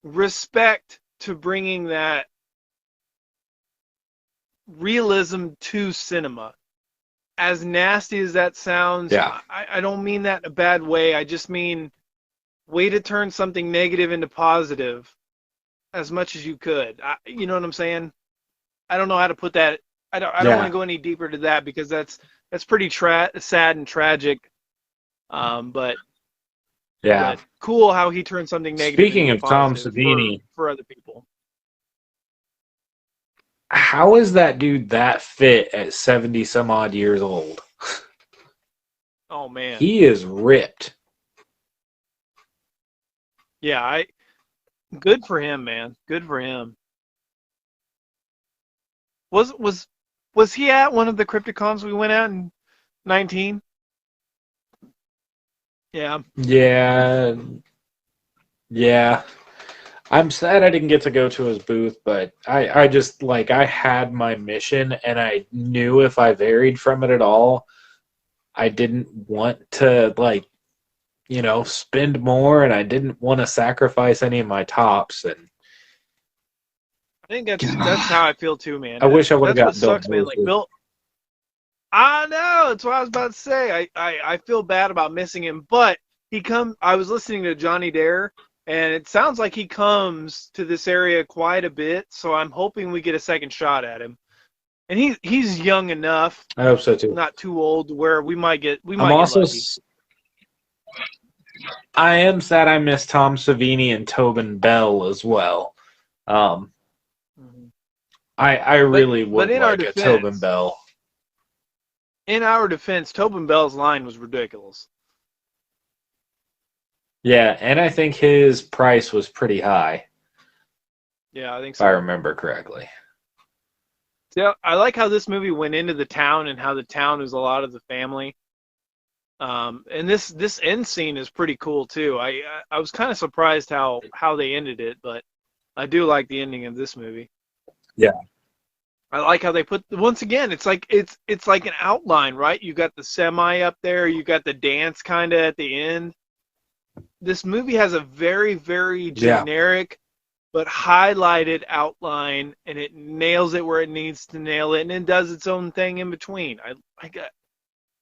respect to bringing that realism to cinema. As nasty as that sounds, Yeah. I don't mean that in a bad way. I just mean way to turn something negative into positive as much as you could. You know what I'm saying? I don't know how to put that. I don't want to Yeah. go any deeper to that because that's pretty sad and tragic. But Yeah. cool how he turned something negative Speaking into a of Tom positive Savini, for other people. how is that dude that fit at 70 some odd years old? Oh man, He is ripped. yeah, I good for him, man. Good for him. Was was was he at one of the Crypticons we went at in 19? Yeah. Yeah. Yeah. I'm sad I didn't get to go to his booth, but I just like I had my mission and I knew if I varied from it at all, I didn't want to spend more and I didn't want to sacrifice any of my tops and I think that's how I feel too, man. I wish I would have That's what got Bill sucks, man. Like Mosley. Bill, I know that's what I was about to say. I feel bad about missing him, but he come. I was listening to Johnny Dare, and it sounds like he comes to this area quite a bit. So I'm hoping we get a second shot at him. And he's young enough, I hope so too. not too old, where we I'm might get also lucky. I am sad I missed Tom Savini and Tobin Bell as well. Um, Mhm. I But really but would like a Tobin Bell. in our defense, Tobin Bell's line was ridiculous. Yeah, and I think his price was pretty high, Yeah, I think if I so. remember correctly. Yeah, I like how this movie went into the town and how the town is a lot of the family. And this end scene is pretty cool too. I was kind of surprised how they ended it, but I do like the ending of this movie. Yeah. I like how they put once again. It's like an outline, right? You got the semi up there. You got the dance kind of at the end. This movie has a very Yeah. generic but highlighted outline, and it nails it where it needs to nail it, and it does its own thing in between. I got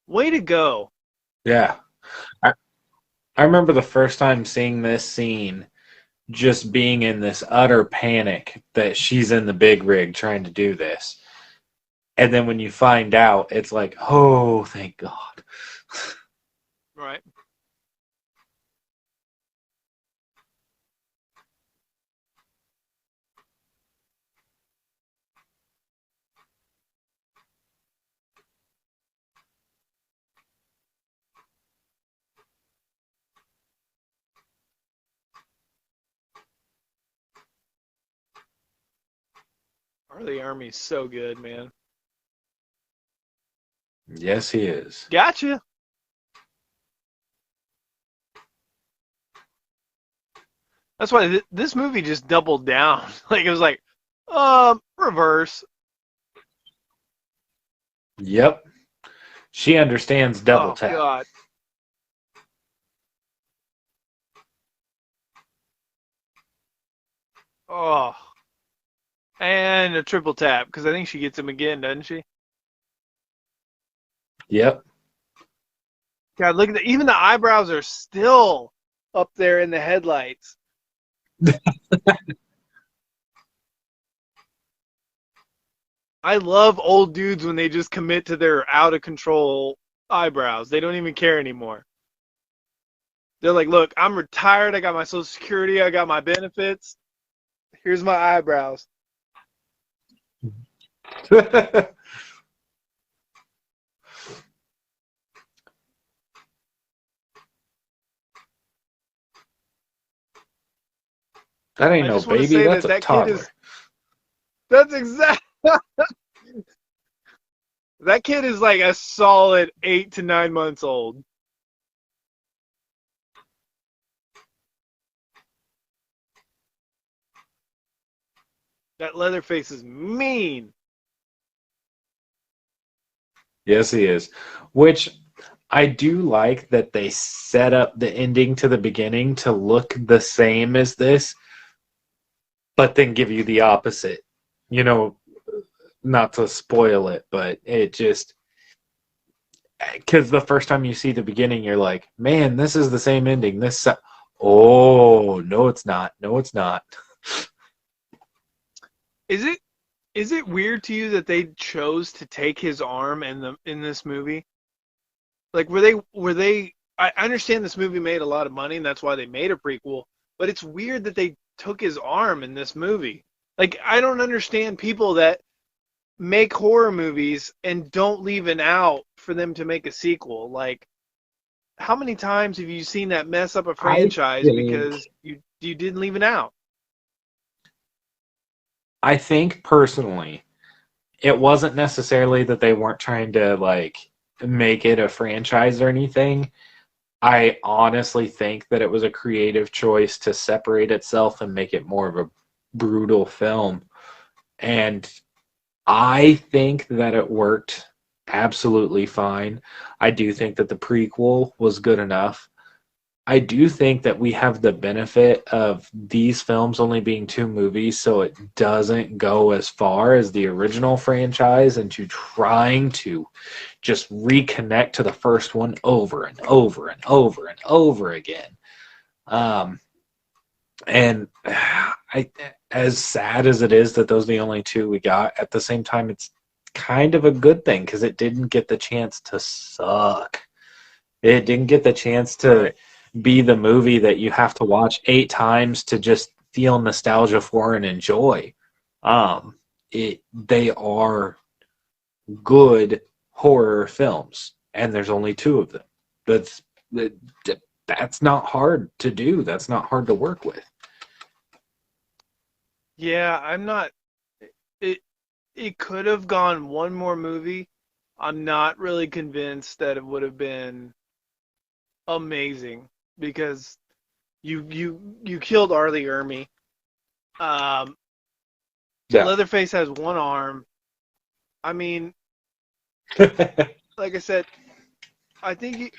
way to go. Yeah. I, I remember the first time seeing this scene just being in this utter panic that she's in the big rig trying to do this. And then when you find out, it's like, oh, thank God. Right. Harley Army's so good, man. Yes, he is. Gotcha. That's why this movie just doubled down. Like it was like, reverse. Yep. She understands double Oh tap. God. Oh, and a triple tap because I think she gets him again, doesn't she? Yep. God, look at even the eyebrows are still up there in the headlights. I love old dudes when they just commit to their out of control eyebrows. They don't even care anymore. They're like, look, I'm retired. I got my social security. I got my benefits. Here's my eyebrows. That ain't I no just want to baby. say That's that a that kid toddler. is. That's exact. That kid is like a solid 8 to 9 months old. That Leatherface is mean. Yes, he is. Which I do like that they set up the ending to the beginning to look the same as this, but then give you the opposite. You know, not to spoil it, but it just because the first time you see the beginning, you're like, man, this is the same ending. Oh, no, it's not. No, it's not. Is it is it weird to you that they chose to take his arm in this movie? Like were they I understand this movie made a lot of money and that's why they made a prequel, but it's weird that they took his arm in this movie. Like I don't understand people that make horror movies and don't leave an out for them to make a sequel. Like how many times have you seen that mess up a I franchise because think you didn't leave it out? I think personally, it wasn't necessarily that they weren't trying to like make it a franchise or anything. I honestly think that it was a creative choice to separate itself and make it more of a brutal film. And I think that it worked absolutely fine. I do think that the prequel was good enough. I do think that we have the benefit of these films only being two movies, so it doesn't go as far as the original franchise into trying to just reconnect to the first one over and over and over and over again. Um, and I, as sad as it is that those are the only two we got, at the same time, it's kind of a good thing because it didn't get the chance to suck. It didn't get the chance to Right. be the movie that you have to watch 8 times to just feel nostalgia for and enjoy. Um, they are good horror films, and there's only two of them. That's that, that's not hard to do. That's not hard to work with. Yeah, I'm not it it could have gone one more movie. I'm not really convinced that it would have been amazing because you killed Arlie Ermy. Um, Yeah. Leatherface has one arm. I mean, like I said, I think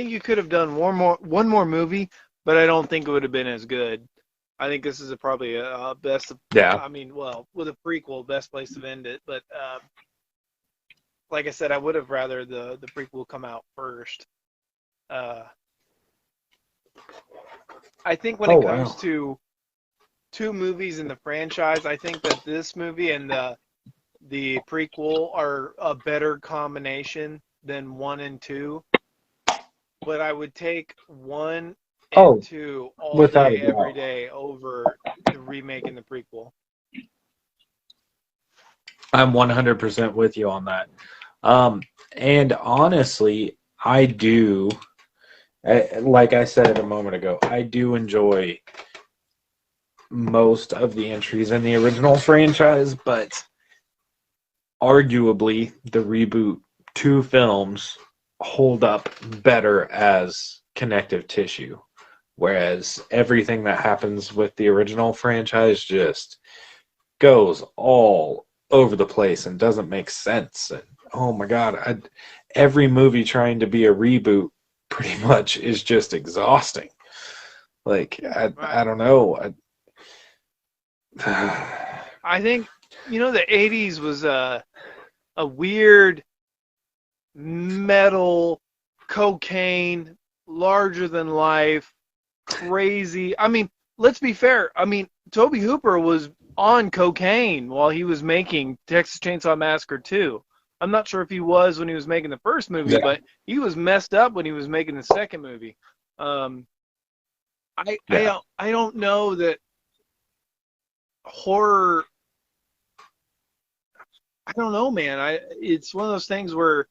you could have done one more movie, but I don't think it would have been as good. I think this is probably a best. Yeah. I mean, well, with a prequel, best place to end it. But like I said, I would have rather the prequel come out first. Uh, I think when Oh it comes wow. to two movies in the franchise, I think that this movie and the prequel are a better combination than one and two. But I would take one and Oh, two all without a day, every doubt. day over the remake and the prequel. I'm 100% with you on that. Um, and honestly, I do, like I said a moment ago, I do enjoy most of the entries in the original franchise, but arguably the reboot two films hold up better as connective tissue. Whereas everything that happens with the original franchise just goes all over the place and doesn't make sense. And oh my god, every movie trying to be a reboot pretty much is just exhausting. Like Right. I don't know. I, I think the '80s was a weird metal, cocaine, larger than life, crazy. I mean, let's be fair. I mean, Toby Hooper was on cocaine while he was making Texas Chainsaw Massacre 2. I'm not sure if he was when he was making the first movie, yeah, but he was messed up when he was making the second movie. Um, yeah. I don't know that horror. I don't know, man. It's one of those things where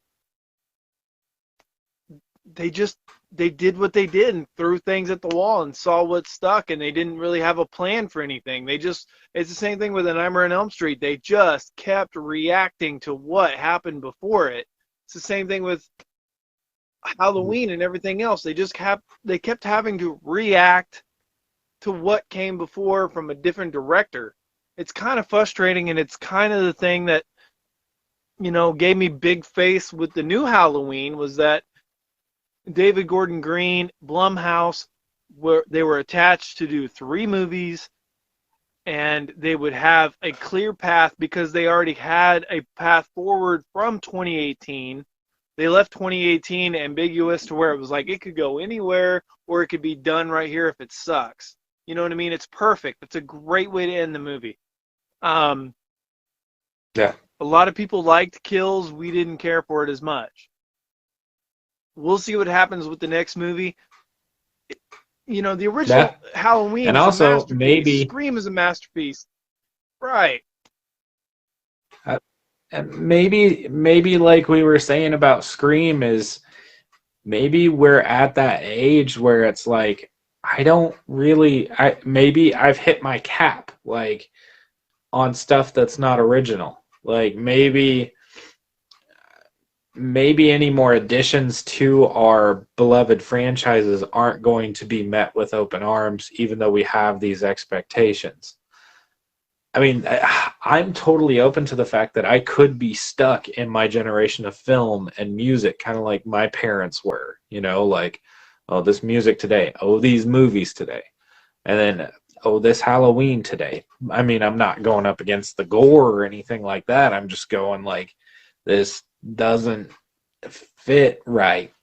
they just they did what they did and threw things at the wall and saw what stuck, and they didn't really have a plan for anything. They just, it's the same thing with A Nightmare on Elm Street. They just kept reacting to what happened before it. It's the same thing with Halloween and everything else. They kept having to react to what came before from a different director. It's kind of frustrating, and it's kind of the thing that, gave me big face with the new Halloween, was that David Gordon Green, Blumhouse, they were attached to do 3 movies, and they would have a clear path because they already had a path forward from 2018. They left 2018 ambiguous to where it was like it could go anywhere or it could be done right here if it sucks. You know what I mean? It's perfect. It's a great way to end the movie. Yeah. A lot of people liked Kills. We didn't care for it as much. We'll see what happens with the next movie. The original Yeah. Halloween And is a also masterpiece. maybe Scream is a masterpiece. Right. and maybe like we were saying about Scream is maybe we're at that age where it's like maybe I've hit my cap like on stuff that's not original. Like maybe any more additions to our beloved franchises aren't going to be met with open arms, even though we have these expectations. I mean, I'm totally open to the fact that I could be stuck in my generation of film and music, kind of like my parents were, like, oh, this music today, oh, these movies today, and then, oh, this Halloween today. I mean, I'm not going up against the gore or anything like that. I'm just going like, this doesn't fit right